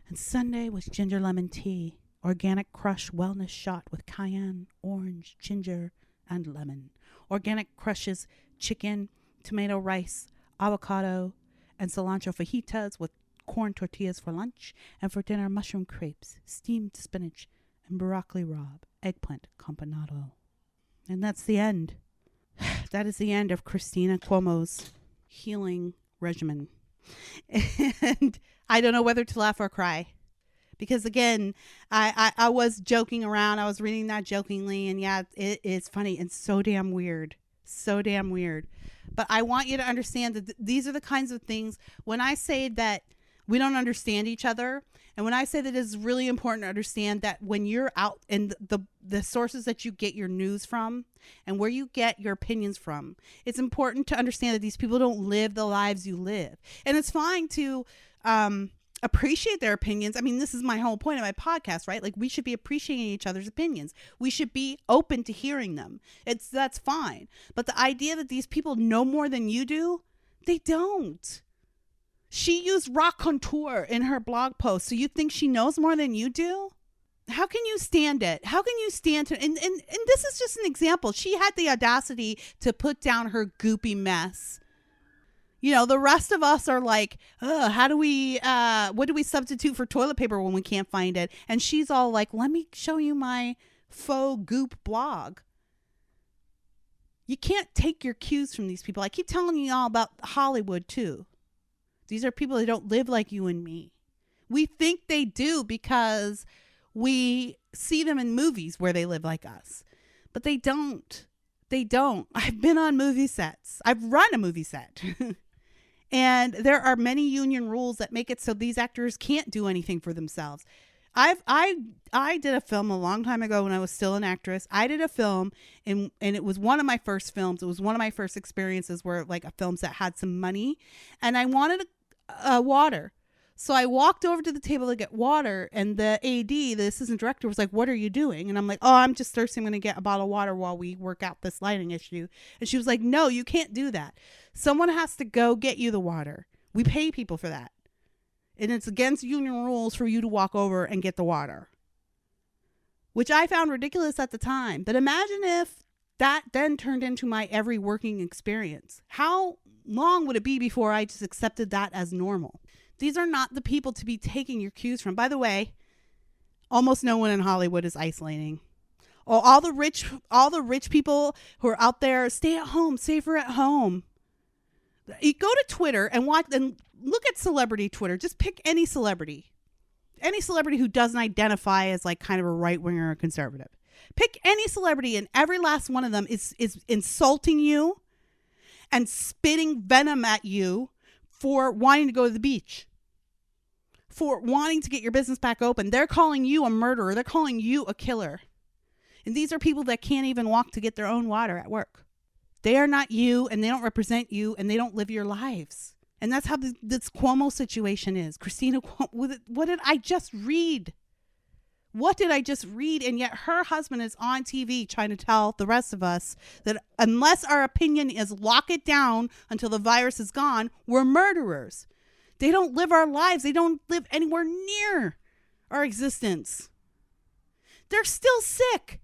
S1: And Sunday was ginger lemon tea, organic crush wellness shot with cayenne, orange, ginger, and lemon. Organic crushes chicken, tomato rice, avocado, and cilantro fajitas with corn tortillas for lunch, and for dinner mushroom crepes, steamed spinach, and broccoli rabe, eggplant campanado. And that's the end. That is the end of Christina Cuomo's healing regimen. And I don't know whether to laugh or cry. Because again, I was joking around. I was reading that jokingly. And yeah, it is funny and so damn weird. So damn weird. But I want you to understand that these are the kinds of things when I say that we don't understand each other. And when I say that it's really important to understand that when you're out and the sources that you get your news from and where you get your opinions from, it's important to understand that these people don't live the lives you live. And it's fine to appreciate their opinions. I mean, this is my whole point of my podcast, right? Like, we should be appreciating each other's opinions. We should be open to hearing them. That's fine. But the idea that these people know more than you do, they don't. She used raconteur in her blog post. So you think she knows more than you do? How can you stand it? How can you stand to, and this is just an example. She had the audacity to put down her goopy mess. You know, the rest of us are like, how do we, what do we substitute for toilet paper when we can't find it? And she's all like, let me show you my faux goop blog. You can't take your cues from these people. I keep telling you all about Hollywood too. These are people that don't live like you and me. We think they do because we see them in movies where they live like us. But they don't. They don't. I've been on movie sets. I've run a movie set. And there are many union rules that make it so these actors can't do anything for themselves. I did a film a long time ago when I was still an actress. I did a film and it was one of my first films. It was one of my first experiences where like a film set had some money and I wanted a water. So I walked over to the table to get water and the AD, the assistant director, was like, what are you doing? And I'm like, oh, I'm just thirsty. I'm going to get a bottle of water while we work out this lighting issue. And she was like, no, you can't do that. Someone has to go get you the water. We pay people for that. And it's against union rules for you to walk over and get the water. Which I found ridiculous at the time. But imagine if that then turned into my every working experience. How long would it be before I just accepted that as normal? These are not the people to be taking your cues from. By the way, almost no one in Hollywood is isolating. Oh, all the rich people who are out there, stay at home, safer at home. You go to Twitter and watch and look at celebrity Twitter. Just pick any celebrity who doesn't identify as like kind of a right winger or conservative. Pick any celebrity, and every last one of them is insulting you and spitting venom at you for wanting to go to the beach, for wanting to get your business back open. They're calling you a murderer. They're calling you a killer. And these are people that can't even walk to get their own water at work. They are not you, and they don't represent you, and they don't live your lives. And that's how this Cuomo situation is. Christina Cuomo, what did I just read? What did I just read? And yet her husband is on TV trying to tell the rest of us that unless our opinion is lock it down until the virus is gone, we're murderers. They don't live our lives. They don't live anywhere near our existence. They're still sick.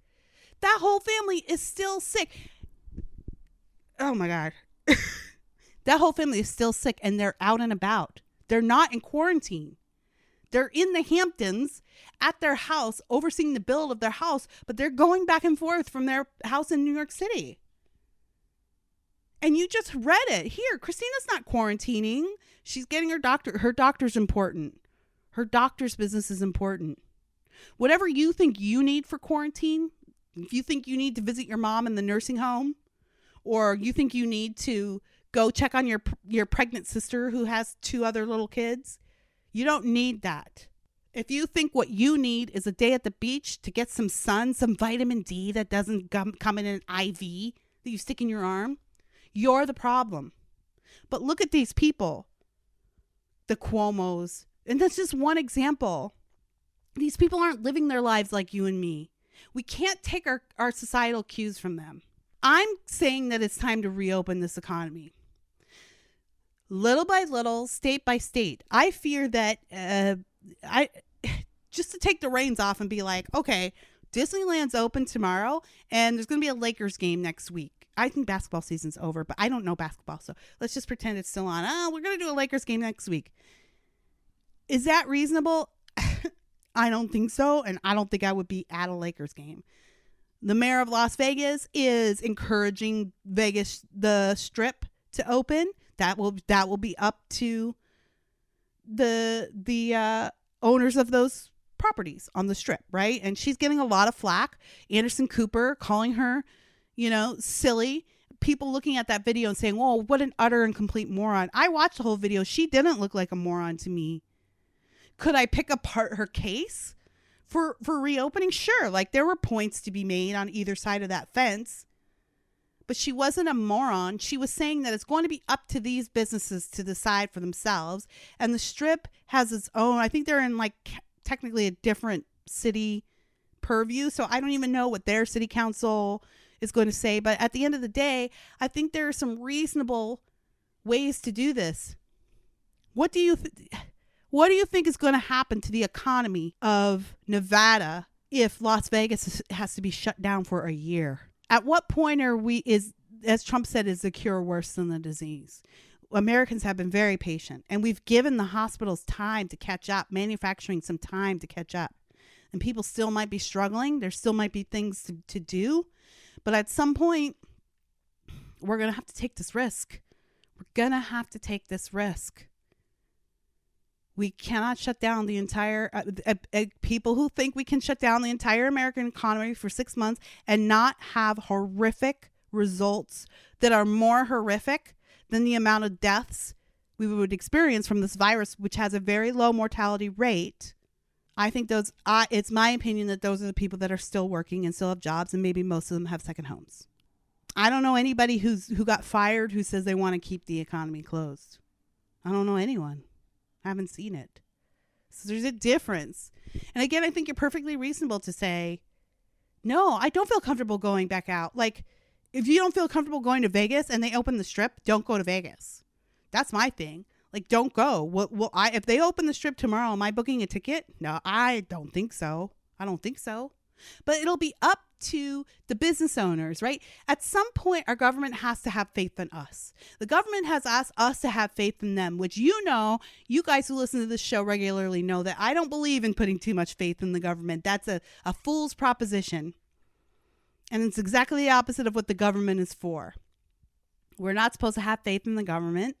S1: That whole family is still sick. Oh my God. That whole family is still sick and they're out and about. They're not in quarantine. They're in the Hamptons at their house, overseeing the build of their house, but they're going back and forth from their house in New York City. And you just read it. Here, Christina's not quarantining. She's getting her doctor. Her doctor's important. Her doctor's business is important. Whatever you think you need for quarantine, if you think you need to visit your mom in the nursing home, or you think you need to go check on your pregnant sister who has 2 other little kids, you don't need that. If you think what you need is a day at the beach to get some sun, some vitamin D that doesn't come in an IV that you stick in your arm, you're the problem. But look at these people, the Cuomos, and that's just one example. These people aren't living their lives like you and me. We can't take our societal cues from them. I'm saying that it's time to reopen this economy. little by little, state by state. I fear that I just to take the reins off and be like, okay, Disneyland's open tomorrow and there's going to be a Lakers game next week. I think basketball season's over, but I don't know basketball, so let's just pretend it's still on. Oh, we're going to do a Lakers game next week. Is that reasonable? I don't think so, and I don't think I would be at a Lakers game. The mayor of Las Vegas is encouraging the Strip to open. That will be up to the owners of those properties on the Strip, right? And she's getting a lot of flack. Anderson Cooper calling her, silly. People looking at that video and saying, "Whoa, what an utter and complete moron." I watched the whole video. She didn't look like a moron to me. Could I pick apart her case for reopening? Sure. Like, there were points to be made on either side of that fence. But she wasn't a moron. She was saying that it's going to be up to these businesses to decide for themselves. And the Strip has its own, I think they're in technically a different city purview. So I don't even know what their city council is going to say. But at the end of the day, I think there are some reasonable ways to do this. What do you think is going to happen to the economy of Nevada if Las Vegas has to be shut down for a year? At what point as Trump said, is the cure worse than the disease? Americans have been very patient, and we've given the hospitals time to catch up, manufacturing some time to catch up. And people still might be struggling. There still might be things to do. But at some point, we're going to have to take this risk. We're going to have to take this risk. We cannot shut down the entire people who think we can shut down the entire American economy for 6 months and not have horrific results that are more horrific than the amount of deaths we would experience from this virus, which has a very low mortality rate. I think it's my opinion that those are the people that are still working and still have jobs, and maybe most of them have second homes. I don't know anybody who got fired who says they want to keep the economy closed. I don't know anyone. I haven't seen it. So there's a difference. And again, I think you're perfectly reasonable to say, no, I don't feel comfortable going back out. Like, if you don't feel comfortable going to Vegas and they open the Strip, don't go to Vegas. That's my thing. Like, don't go. If they open the Strip tomorrow, am I booking a ticket? No, I don't think so. But it'll be up to the business owners, right? At some point, our government has to have faith in us. The government has asked us to have faith in them, which you guys who listen to this show regularly know that I don't believe in putting too much faith in the government. That's a fool's proposition. And it's exactly the opposite of what the government is for. We're not supposed to have faith in the government.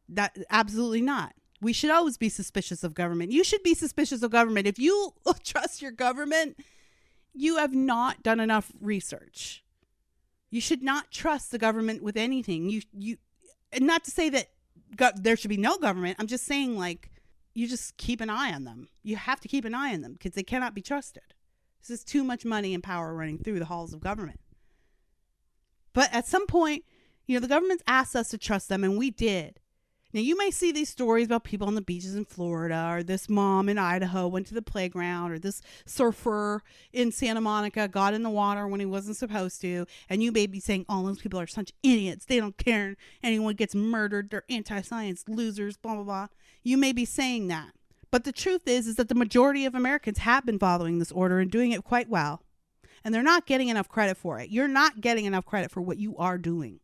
S1: That absolutely not. We should always be suspicious of government. You should be suspicious of government. If you trust your government, you have not done enough research. You should not trust the government with anything. You and not to say that there should be no government. I'm just saying, like, you just keep an eye on them. You have to keep an eye on them because they cannot be trusted. This is too much money and power running through the halls of government. But at some point, the government's asked us to trust them, and we did. Now, you may see these stories about people on the beaches in Florida, or this mom in Idaho went to the playground, or this surfer in Santa Monica got in the water when he wasn't supposed to. And you may be saying, oh, those people are such idiots. They don't care. Anyone gets murdered. They're anti-science losers, blah, blah, blah. You may be saying that. But the truth is that the majority of Americans have been following this order and doing it quite well. And they're not getting enough credit for it. You're not getting enough credit for what you are doing.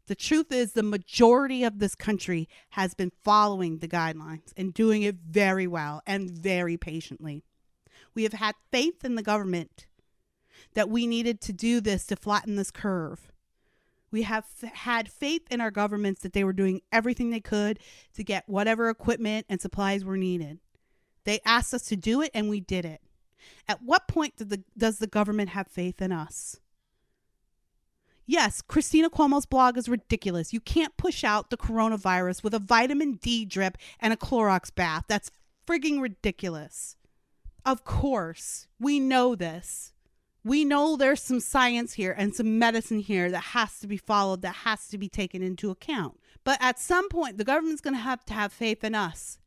S1: The truth is the majority of this country has been following the guidelines and doing it very well and very patiently. We have had faith in the government that we needed to do this to flatten this curve. We have had faith in our governments that they were doing everything they could to get whatever equipment and supplies were needed. They asked us to do it, and we did it. At what point does the government have faith in us? Yes, Christina Cuomo's blog is ridiculous. You can't push out the coronavirus with a vitamin D drip and a Clorox bath. That's frigging ridiculous. Of course, we know this. We know there's some science here and some medicine here that has to be followed, that has to be taken into account. But at some point, the government's going to have faith in us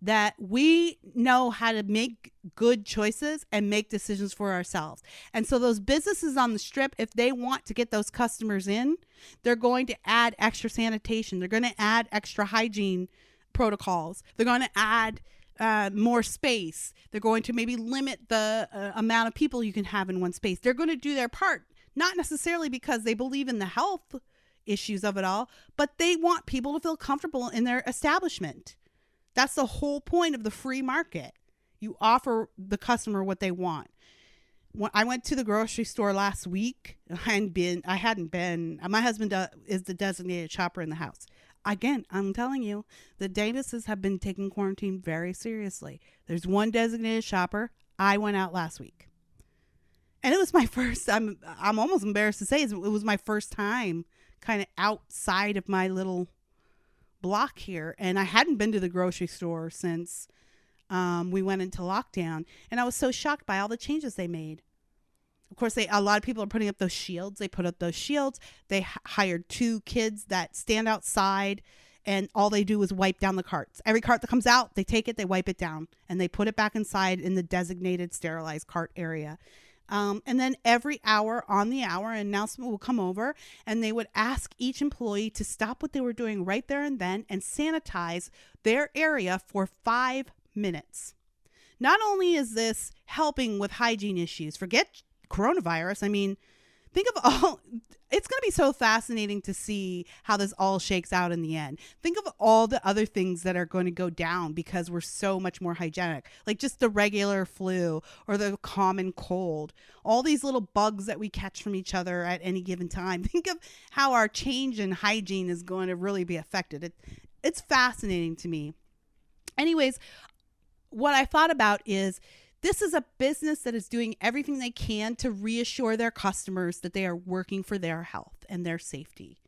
S1: that we know how to make good choices and make decisions for ourselves. And so those businesses on the strip, if they want to get those customers in, they're going to add extra sanitation. They're going to add extra hygiene protocols. They're going to add more space. They're going to maybe limit the amount of people you can have in one space. They're going to do their part, not necessarily because they believe in the health issues of it all, but they want people to feel comfortable in their establishment. That's the whole point of the free market. You offer the customer what they want. When I went to the grocery store last week, I hadn't been. My husband is the designated shopper in the house. Again, I'm telling you, the Davises have been taking quarantine very seriously. There's one designated shopper. I went out last week. And it was my first, I'm almost embarrassed to say, it was my first time kind of outside of my little block here, and I hadn't been to the grocery store since we went into lockdown, and I was so shocked by all the changes they made. Of course, a lot of people are putting up those shields. They put up those shields. They hired 2 kids that stand outside, and all they do is wipe down the carts. Every cart that comes out, they take it, they wipe it down, and they put it back inside in the designated sterilized cart area. And then every hour on the hour, an announcement will come over, and they would ask each employee to stop what they were doing right there and then and sanitize their area for 5 minutes. Not only is this helping with hygiene issues, forget coronavirus. I mean, think of all, it's going to be so fascinating to see how this all shakes out in the end. Think of all the other things that are going to go down because we're so much more hygienic, like just the regular flu or the common cold, all these little bugs that we catch from each other at any given time. Think of how our change in hygiene is going to really be affected. It's fascinating to me. Anyways, what I thought about is, this is a business that is doing everything they can to reassure their customers that they are working for their health and their safety.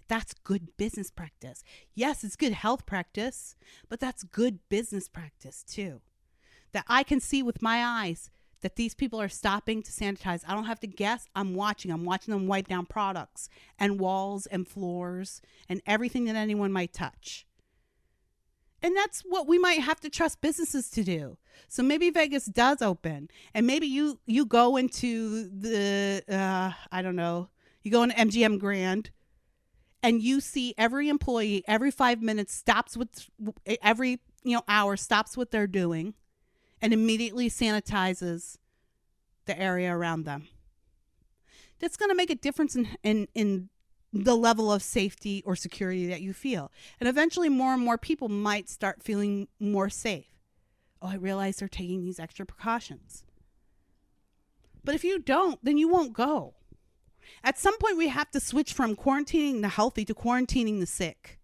S1: That's good business practice. Yes, it's good health practice, but that's good business practice too. That I can see with my eyes that these people are stopping to sanitize. I don't have to guess. I'm watching them wipe down products and walls and floors and everything that anyone might touch. And that's what we might have to trust businesses to do. So maybe Vegas does open, and maybe you go into the, you go into MGM Grand, and you see every employee every 5 minutes stops with every hour stops what they're doing, and immediately sanitizes the area around them. That's going to make a difference in the level of safety or security that you feel. And eventually more and more people might start feeling more safe. Oh, I realize they're taking these extra precautions. But if you don't, then you won't go. At some point, we have to switch from quarantining the healthy to quarantining the sick.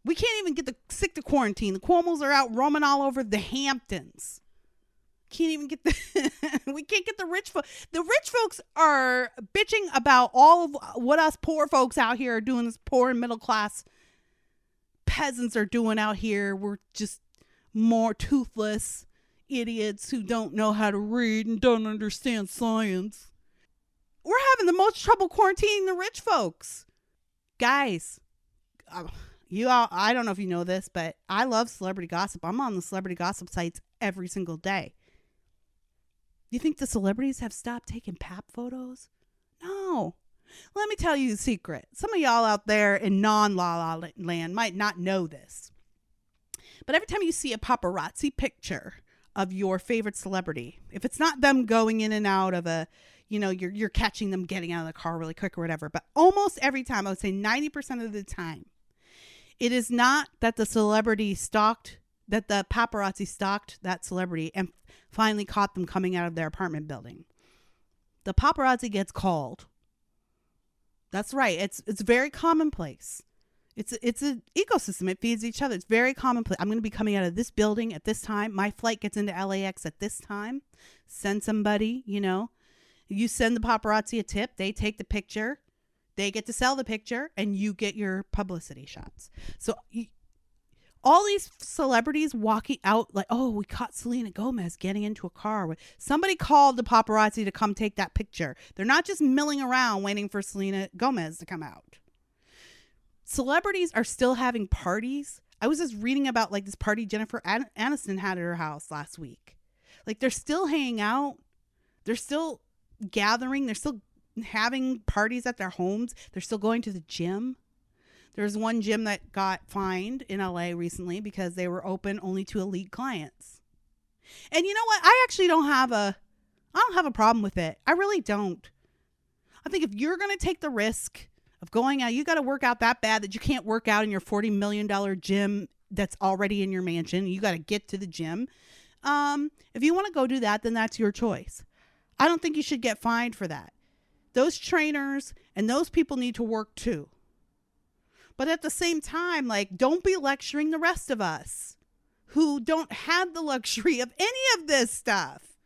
S1: We can't even get the sick to quarantine. The Cuomos are out roaming all over the Hamptons. Can't even get we can't get the rich folks. The rich folks are bitching about all of what us poor folks out here are doing. This poor and middle class peasants are doing out here. We're just more toothless idiots who don't know how to read and don't understand science. We're having the most trouble quarantining the rich folks. Guys, you all, I don't know if you know this, but I love celebrity gossip. I'm on the celebrity gossip sites every single day. You think the celebrities have stopped taking pap photos? No. Let me tell you a secret. Some of y'all out there in non-La La land might not know this. But every time you see a paparazzi picture of your favorite celebrity, if it's not them going in and out of a, you're catching them getting out of the car really quick or whatever, but almost every time, I would say 90% of the time, it is not that the paparazzi stalked that celebrity and finally caught them coming out of their apartment building. The paparazzi gets called. That's right. It's very commonplace. It's an ecosystem. It feeds each other. It's very commonplace. I'm going to be coming out of this building at this time. My flight gets into LAX at this time. Send somebody, You send the paparazzi a tip. They take the picture. They get to sell the picture, and you get your publicity shots. So all these celebrities walking out like, oh, we caught Selena Gomez getting into a car. Somebody called the paparazzi to come take that picture. They're not just milling around waiting for Selena Gomez to come out. Celebrities are still having parties I was just reading about like this party Jennifer Aniston had at her house last week. Like they're still hanging out. They're still gathering. They're still having parties at their homes. They're still going to the gym. There's one gym that got fined in LA recently because they were open only to elite clients. And you know what? I actually don't have a problem with it. I really don't. I think if you're going to take the risk of going out, you got to work out that bad that you can't work out in your $40 million gym that's already in your mansion. You got to get to the gym. If you want to go do that, then that's your choice. I don't think you should get fined for that. Those trainers and those people need to work too. But at the same time, like, don't be lecturing the rest of us who don't have the luxury of any of this stuff.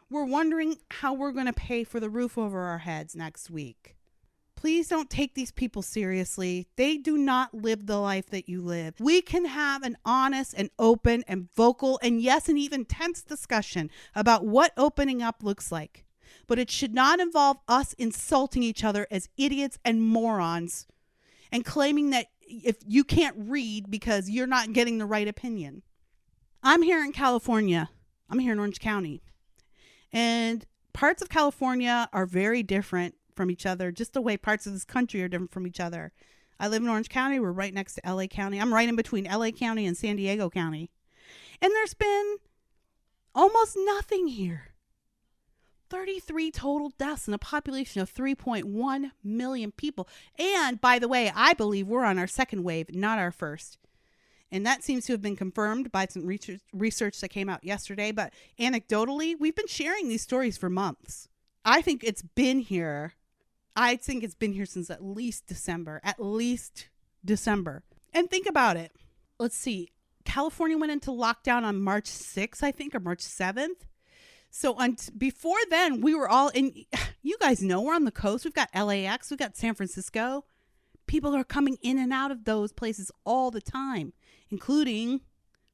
S1: We're wondering how we're going to pay for the roof over our heads next week. Please don't take these people seriously. They do not live the life that you live. We can have an honest and open and vocal and yes, and even tense discussion about what opening up looks like. But it should not involve us insulting each other as idiots and morons and claiming that if you can't read because you're not getting the right opinion. I'm here in California. I'm here in Orange County. And parts of California are very different from each other, just the way parts of this country are different from each other. I live in Orange County. We're right next to LA County. I'm right in between LA County and San Diego County. And there's been almost nothing here. 33 total deaths in a population of 3.1 million people. And by the way, I believe we're on our second wave, not our first. And that seems to have been confirmed by some research that came out yesterday. But anecdotally, we've been sharing these stories for months. I think it's been here. I think it's been here since at least December. And think about it. Let's see. California went into lockdown on March 6th, I think, or March 7th. So before then, we were all in. You guys know we're on the coast. We've got LAX. We've got San Francisco. People are coming in and out of those places all the time, including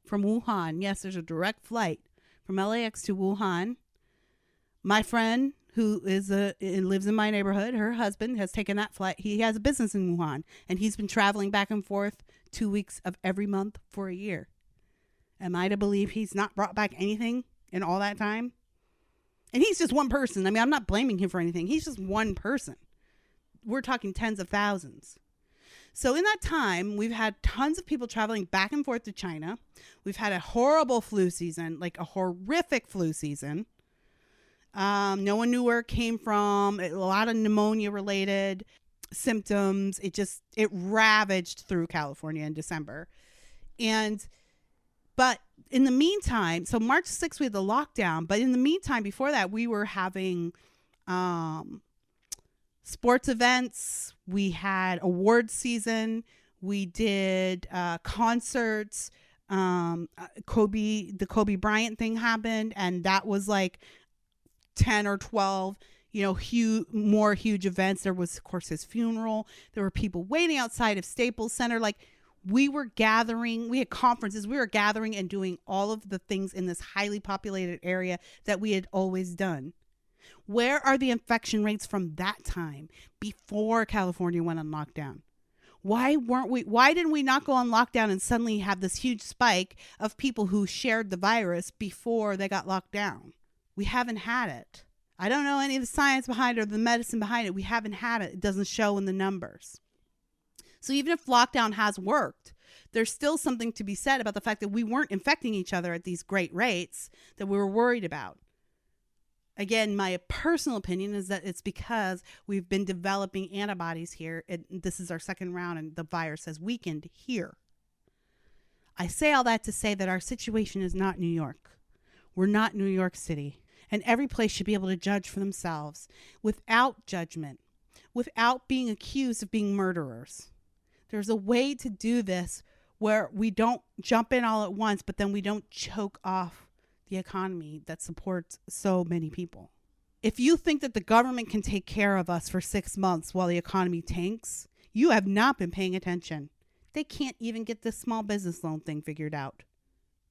S1: from Wuhan. Yes, there's a direct flight from LAX to Wuhan. My friend who lives in my neighborhood, her husband has taken that flight. He has a business in Wuhan, and he's been traveling back and forth 2 weeks of every month for a year. Am I to believe he's not brought back anything in all that time? And he's just one person. I mean, I'm not blaming him for anything. He's just one person. We're talking tens of thousands. So in that time, we've had tons of people traveling back and forth to China. We've had a horrible flu season, like a horrific flu season. No one knew where it came from. A lot of pneumonia related symptoms. It ravaged through California in December. But in the meantime, so March 6th, we had the lockdown. But in the meantime, before that, we were having sports events. We had award season. We did concerts. The Kobe Bryant thing happened. And that was like 10 or 12, huge events. There was, of course, his funeral. There were people waiting outside of Staples Center. Like, we were gathering, we had conferences, we were gathering and doing all of the things in this highly populated area that we had always done. Where are the infection rates from that time before California went on lockdown? Why didn't we not go on lockdown and suddenly have this huge spike of people who shared the virus before they got locked down? We haven't had it. I don't know any of the science behind it or the medicine behind it. We haven't had it. It doesn't show in the numbers. So even if lockdown has worked, there's still something to be said about the fact that we weren't infecting each other at these great rates that we were worried about. Again, my personal opinion is that it's because we've been developing antibodies here. This is our second round and the virus has weakened here. I say all that to say that our situation is not New York. We're not New York City. And every place should be able to judge for themselves without judgment, without being accused of being murderers. There's a way to do this where we don't jump in all at once, but then we don't choke off the economy that supports so many people. If you think that the government can take care of us for 6 months while the economy tanks, you have not been paying attention. They can't even get this small business loan thing figured out.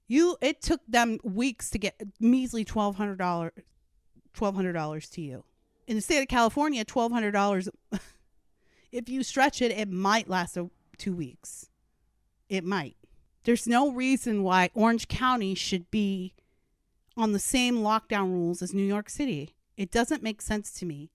S1: It took them weeks to get measly $1,200 to you. In the state of California, $1,200, if you stretch it, it might last 2 weeks. It might. There's no reason why Orange County should be on the same lockdown rules as New York City. It doesn't make sense to me.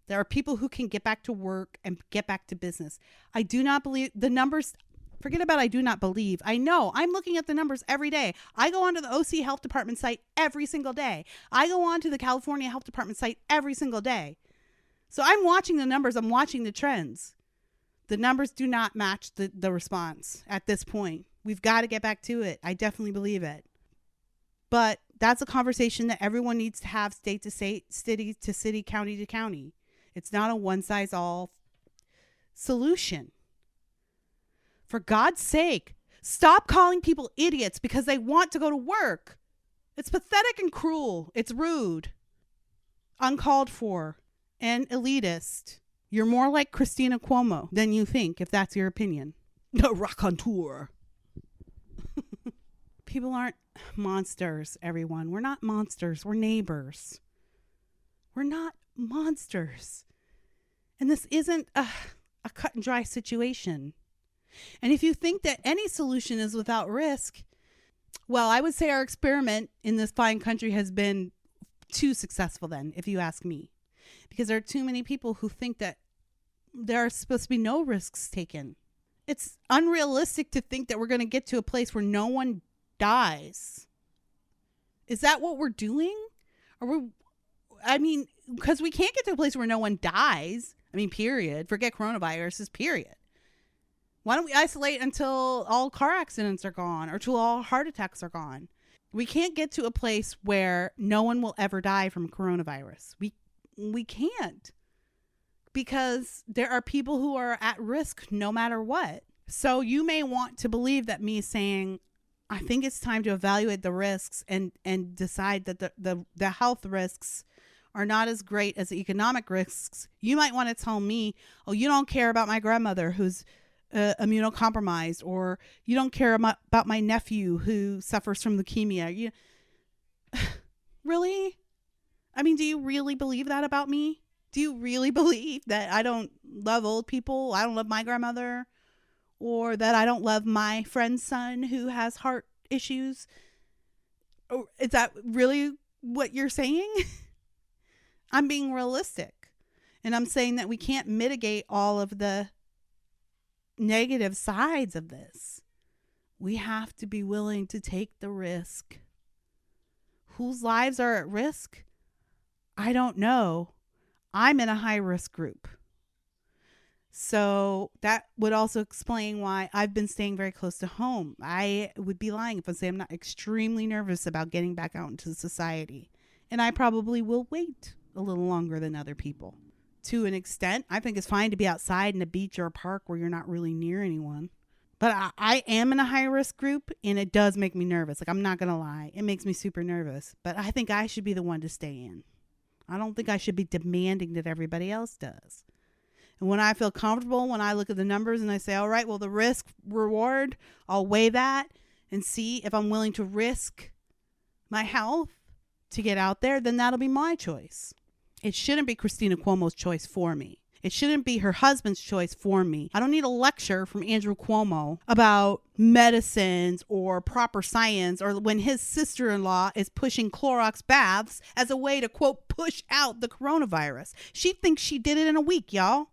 S1: There are people who can get back to work and get back to business. I do not believe the numbers. Forget about I do not believe. I know. I'm looking at the numbers every day. I go onto the OC Health Department site every single day. I go on to the California Health Department site every single day. So I'm watching the numbers. I'm watching the trends. The numbers do not match the response at this point. We've got to get back to it. I definitely believe it. But that's a conversation that everyone needs to have, state to state, city to city, county to county. It's not a one-size-all solution. For God's sake, stop calling people idiots because they want to go to work. It's pathetic and cruel. It's rude, uncalled for, and elitist. You're more like Christina Cuomo than you think, if that's your opinion. The raconteur. People aren't monsters, everyone. We're not monsters. We're neighbors. We're not monsters. And this isn't a cut and dry situation. And if you think that any solution is without risk, well, I would say our experiment in this fine country has been too successful then, if you ask me. Because there are too many people who think that there are supposed to be no risks taken. It's unrealistic to think that we're going to get to a place where no one dies. Is that what we're doing? Because we can't get to a place where no one dies. Period. Forget coronaviruses, period. Why don't we isolate until all car accidents are gone or till all heart attacks are gone? We can't get to a place where no one will ever die from coronavirus. We can't, because there are people who are at risk no matter what. So you may want to believe that me saying, I think it's time to evaluate the risks and decide that the health risks are not as great as the economic risks. You might want to tell me, oh, you don't care about my grandmother who's immunocompromised, or you don't care about my nephew who suffers from leukemia. Really? Do you really believe that about me? Do you really believe that I don't love old people? I don't love my grandmother? Or that I don't love my friend's son who has heart issues? Or is that really what you're saying? I'm being realistic. And I'm saying that we can't mitigate all of the negative sides of this. We have to be willing to take the risk. Whose lives are at risk? I don't know. I'm in a high risk group. So that would also explain why I've been staying very close to home. I would be lying if I say I'm not extremely nervous about getting back out into society. And I probably will wait a little longer than other people. To an extent, I think it's fine to be outside in a beach or a park where you're not really near anyone. But I am in a high risk group, and it does make me nervous. I'm not going to lie. It makes me super nervous. But I think I should be the one to stay in. I don't think I should be demanding that everybody else does. And when I feel comfortable, when I look at the numbers and I say, all right, well, the risk reward, I'll weigh that and see if I'm willing to risk my health to get out there, then that'll be my choice. It shouldn't be Christina Cuomo's choice for me. It shouldn't be her husband's choice for me. I don't need a lecture from Andrew Cuomo about medicines or proper science, or when his sister-in-law is pushing Clorox baths as a way to, quote, push out the coronavirus. She thinks she did it in a week, y'all.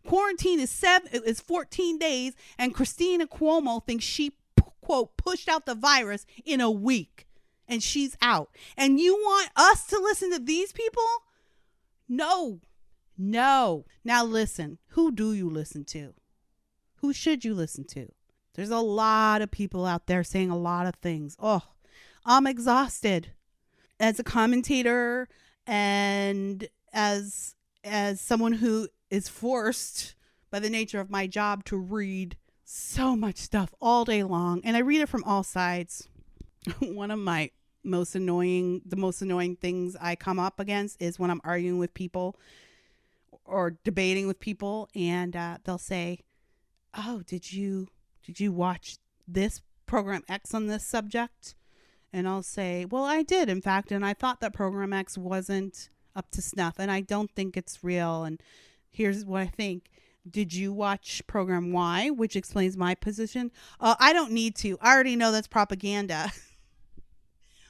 S1: Quarantine is 14 days, and Christina Cuomo thinks she, quote, pushed out the virus in a week, and she's out. And you want us to listen to these people? No. Now listen, who do you listen to? Who should you listen to? There's a lot of people out there saying a lot of things. Oh, I'm exhausted. As a commentator and as someone who is forced by the nature of my job to read so much stuff all day long, and I read it from all sides. One of the most annoying things I come up against is when I'm arguing with people or debating with people, and they'll say, oh, did you watch this program X on this subject? And I'll say, well, I did, in fact, and I thought that program X wasn't up to snuff, and I don't think it's real, and here's what I think. Did you watch program Y, which explains my position? I don't need to. I already know that's propaganda.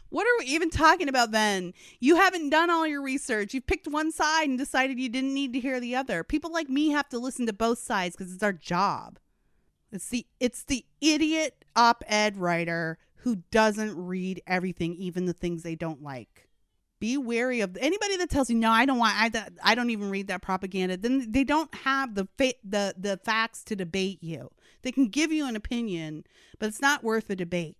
S1: What are we even talking about then? You haven't done all your research. You picked one side and decided you didn't need to hear the other. People like me have to listen to both sides because it's our job. It's the idiot op-ed writer who doesn't read everything, even the things they don't like. Be wary of anybody that tells you, no, I don't want, I don't even read that propaganda. Then they don't have the facts to debate you. They can give you an opinion, but it's not worth a debate.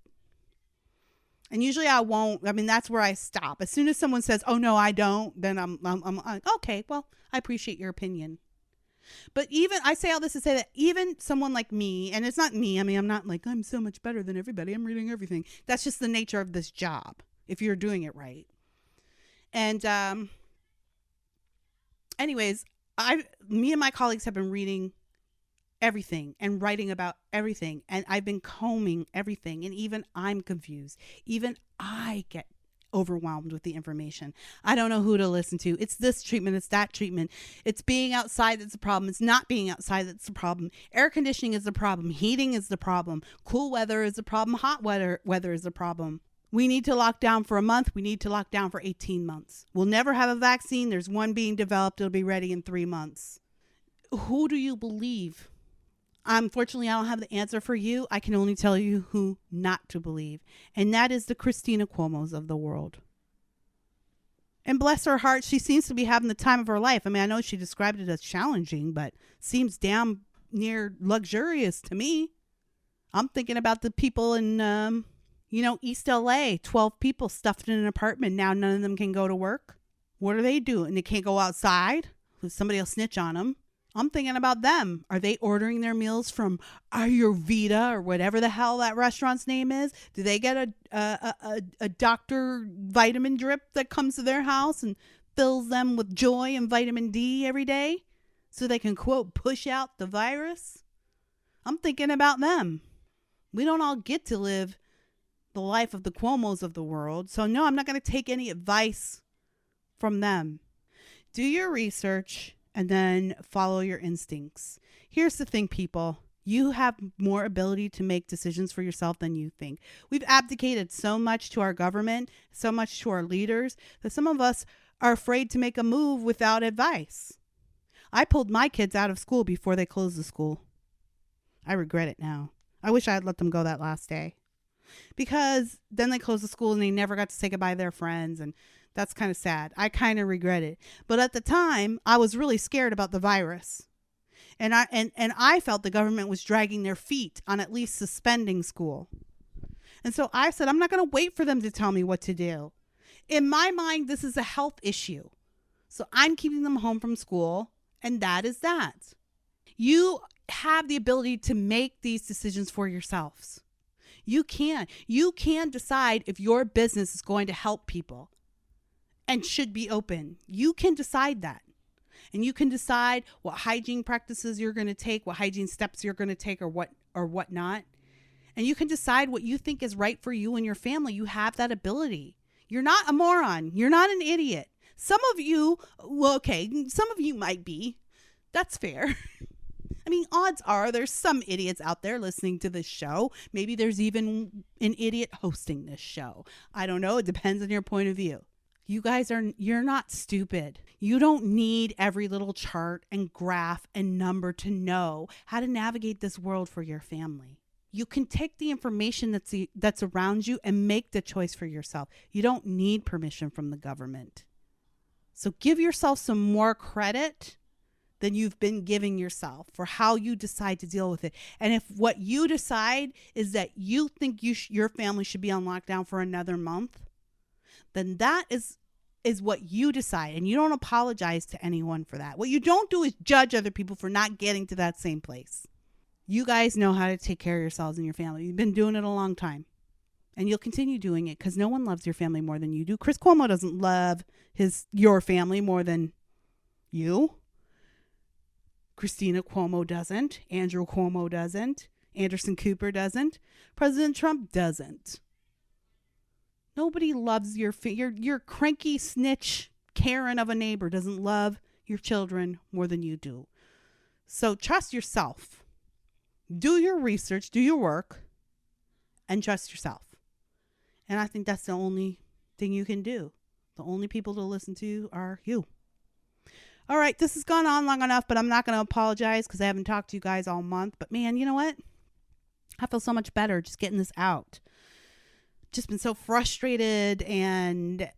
S1: And usually I won't. I mean, that's where I stop. As soon as someone says, "Oh no, I don't," then I'm like, okay. Well, I appreciate your opinion. But even I say all this to say that even someone like me, and it's not me. I mean, I'm not like I'm so much better than everybody. I'm reading everything. That's just the nature of this job. If you're doing it right. And anyways, me and my colleagues have been reading everything and writing about everything, and I've been combing everything, and even I'm confused. Even I get overwhelmed with the information. I don't know who to listen to. It's this treatment, it's that treatment. It's being outside that's the problem. It's not being outside that's the problem. Air conditioning is the problem. Heating is the problem. Cool weather is the problem. Hot weather is the problem. We need to lock down for a month. We need to lock down for 18 months. We'll never have a vaccine. There's one being developed. It'll be ready in 3 months. Who do you believe? Unfortunately, I don't have the answer for you. I can only tell you who not to believe. And that is the Christina Cuomos of the world. And bless her heart, she seems to be having the time of her life. I mean, I know she described it as challenging, but seems damn near luxurious to me. I'm thinking about the people in, East LA, 12 people stuffed in an apartment. Now none of them can go to work. What are they doing? They can't go outside. Somebody will snitch on them. I'm thinking about them. Are they ordering their meals from Ayurveda or whatever the hell that restaurant's name is? Do they get a doctor vitamin drip that comes to their house and fills them with joy and vitamin D every day so they can, quote, push out the virus? I'm thinking about them. We don't all get to live the life of the Cuomos of the world. So no, I'm not going to take any advice from them. Do your research and then follow your instincts. Here's the thing, people. You have more ability to make decisions for yourself than you think. We've abdicated so much to our government, so much to our leaders, that some of us are afraid to make a move without advice. I pulled my kids out of school before they closed the school. I regret it now. I wish I had let them go that last day. Because then they closed the school and they never got to say goodbye to their friends, and that's kind of sad. I kind of regret it. But at the time, I was really scared about the virus. And I felt the government was dragging their feet on at least suspending school. And so I said, I'm not going to wait for them to tell me what to do. In my mind, this is a health issue. So I'm keeping them home from school, and that is that. You have the ability to make these decisions for yourselves. You can decide if your business is going to help people and should be open. You can decide that. And you can decide what hygiene practices you're going to take, what hygiene steps you're going to take, or what not. And you can decide what you think is right for you and your family. You have that ability. You're not a moron. You're not an idiot. Some of you might be. That's fair. I mean, odds are there's some idiots out there listening to this show. Maybe there's even an idiot hosting this show. I don't know. It depends on your point of view. You're not stupid. You don't need every little chart and graph and number to know how to navigate this world for your family. You can take the information that's around you and make the choice for yourself. You don't need permission from the government. So give yourself some more credit than you've been giving yourself for how you decide to deal with it. And if what you decide is that you think your family should be on lockdown for another month, then that is what you decide. And you don't apologize to anyone for that. What you don't do is judge other people for not getting to that same place. You guys know how to take care of yourselves and your family. You've been doing it a long time. And you'll continue doing it because no one loves your family more than you do. Chris Cuomo doesn't love your family more than you. Christina Cuomo doesn't. Andrew Cuomo doesn't. Anderson Cooper doesn't. President Trump doesn't. Nobody loves your cranky snitch Karen of a neighbor doesn't love your children more than you do. So trust yourself. Do your research, do your work, and trust yourself. And I think that's the only thing you can do. The only people to listen to are you. All right, this has gone on long enough, but I'm not going to apologize because I haven't talked to you guys all month. But man, you know what? I feel so much better just getting this out. Just been so frustrated, and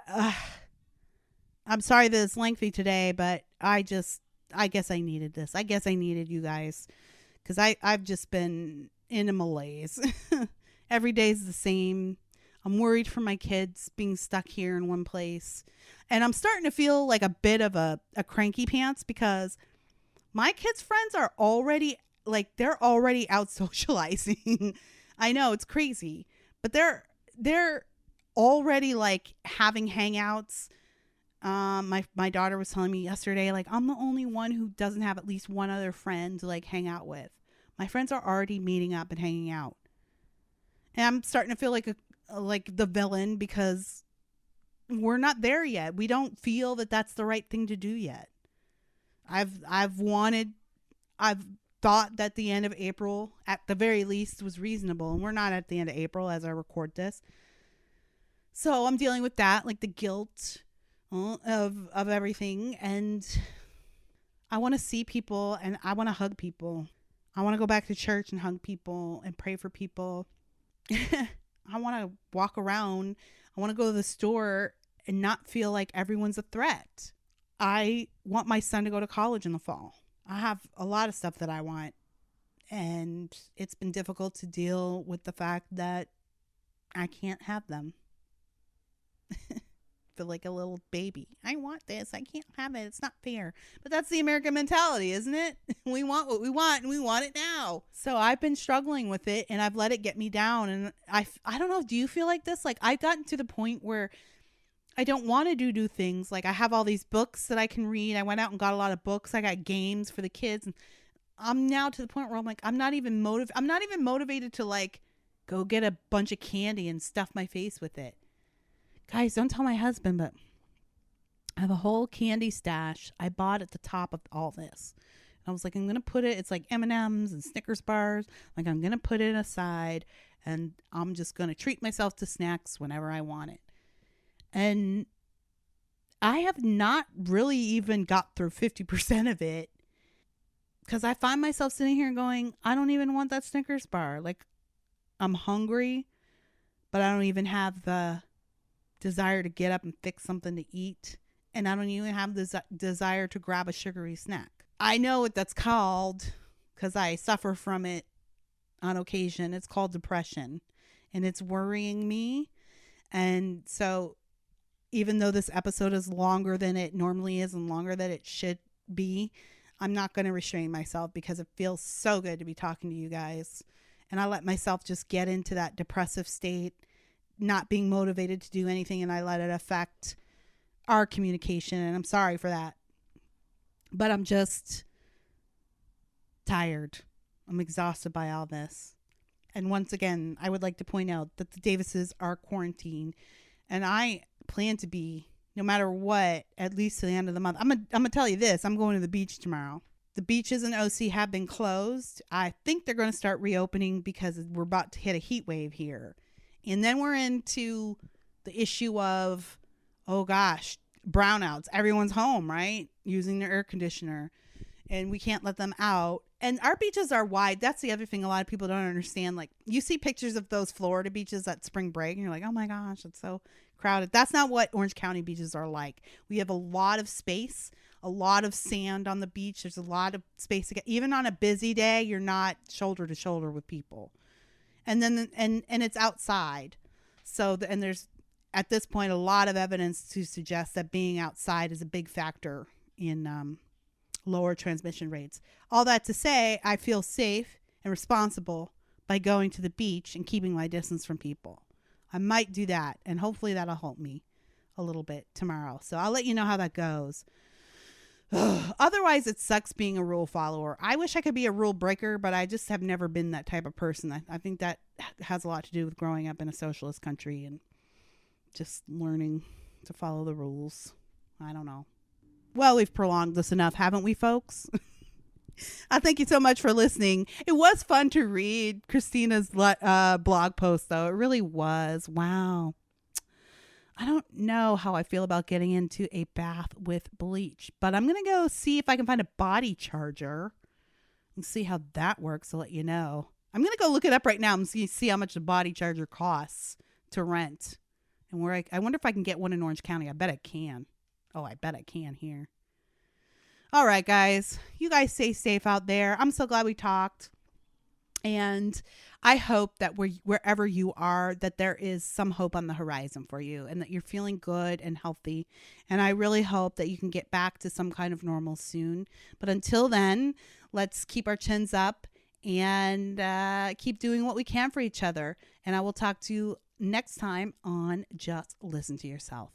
S1: I'm sorry that it's lengthy today, but I guess I needed this. I guess I needed you guys because I've just been in a malaise. Every day is the same. I'm worried for my kids being stuck here in one place. And I'm starting to feel like a bit of a cranky pants because my kids' friends are already, like, they're already out socializing. I know, it's crazy. But they're already, like, having hangouts. My daughter was telling me yesterday, like, I'm the only one who doesn't have at least one other friend to, like, hang out with. My friends are already meeting up and hanging out. And I'm starting to feel like the villain because we're not there yet. We don't feel that that's the right thing to do yet. I've thought that the end of April at the very least was reasonable, and we're not at the end of April as I record this. So I'm dealing with that, like the guilt of everything, and I want to see people and I want to hug people. I want to go back to church and hug people and pray for people. I want to walk around. I want to go to the store and not feel like everyone's a threat. I want my son to go to college in the fall. I have a lot of stuff that I want. And it's been difficult to deal with the fact that I can't have them. Feel like a little baby. I want this. I can't have it. It's not fair. But that's the American mentality, isn't it? We want what we want and we want it now. So I've been struggling with it and I've let it get me down. And I don't know. Do you feel like this? Like I've gotten to the point where I don't want to do things. Like I have all these books that I can read. I went out and got a lot of books. I got games for the kids. And I'm now to the point where I'm like, I'm not even motivated to like go get a bunch of candy and stuff my face with it. Guys, don't tell my husband, but I have a whole candy stash I bought at the top of all this. And I was like, I'm going to put it, it's like M&Ms and Snickers bars. Like I'm going to put it aside and I'm just going to treat myself to snacks whenever I want it. And I have not really even got through 50% of it because I find myself sitting here going, I don't even want that Snickers bar. Like I'm hungry, but I don't even have the desire to get up and fix something to eat. And I don't even have the desire to grab a sugary snack. I know what that's called because I suffer from it on occasion. It's called depression and it's worrying me. And so even though this episode is longer than it normally is and longer than it should be, I'm not going to restrain myself because it feels so good to be talking to you guys. And I let myself just get into that depressive state, not being motivated to do anything, and I let it affect our communication, and I'm sorry for that. But I'm just tired. I'm exhausted by all this. And once again, I would like to point out that the Davises are quarantined, and I plan to be, no matter what, at least to the end of the month. I'm gonna tell you this, I'm going to the beach tomorrow. The beaches in OC have been closed. I think they're going to start reopening because we're about to hit a heat wave here. And then we're into the issue of, oh gosh, brownouts. Everyone's home, right? Using their air conditioner. And we can't let them out. And our beaches are wide. That's the other thing a lot of people don't understand. Like, you see pictures of those Florida beaches at spring break, and you're like, oh my gosh, it's so crowded. That's not what Orange County beaches are like. We have a lot of space, a lot of sand on the beach. There's a lot of space to get. Even on a busy day, you're not shoulder to shoulder with people. And then, and it's outside. So, and there's, at this point, a lot of evidence to suggest that being outside is a big factor in lower transmission rates. All that to say, I feel safe and responsible by going to the beach and keeping my distance from people. I might do that, and hopefully that'll help me a little bit tomorrow. So I'll let you know how that goes. Otherwise, it sucks being a rule follower. I wish I could be a rule breaker, but I just have never been that type of person. I think that has a lot to do with growing up in a socialist country and just learning to follow the rules. I don't know. Well, we've prolonged this enough, haven't we, folks? I thank you so much for listening. It was fun to read Christina's blog post, though. It really was. Wow. I don't know how I feel about getting into a bath with bleach, but I'm going to go see if I can find a body charger and see how that works. I'll let you know. I'm going to go look it up right now and see how much the body charger costs to rent. And where I wonder if I can get one in Orange County. I bet I can. Oh, I bet I can here. All right, guys. You guys stay safe out there. I'm so glad we talked. And I hope that wherever you are, that there is some hope on the horizon for you and that you're feeling good and healthy. And I really hope that you can get back to some kind of normal soon. But until then, let's keep our chins up and keep doing what we can for each other. And I will talk to you next time on Just Listen to Yourself.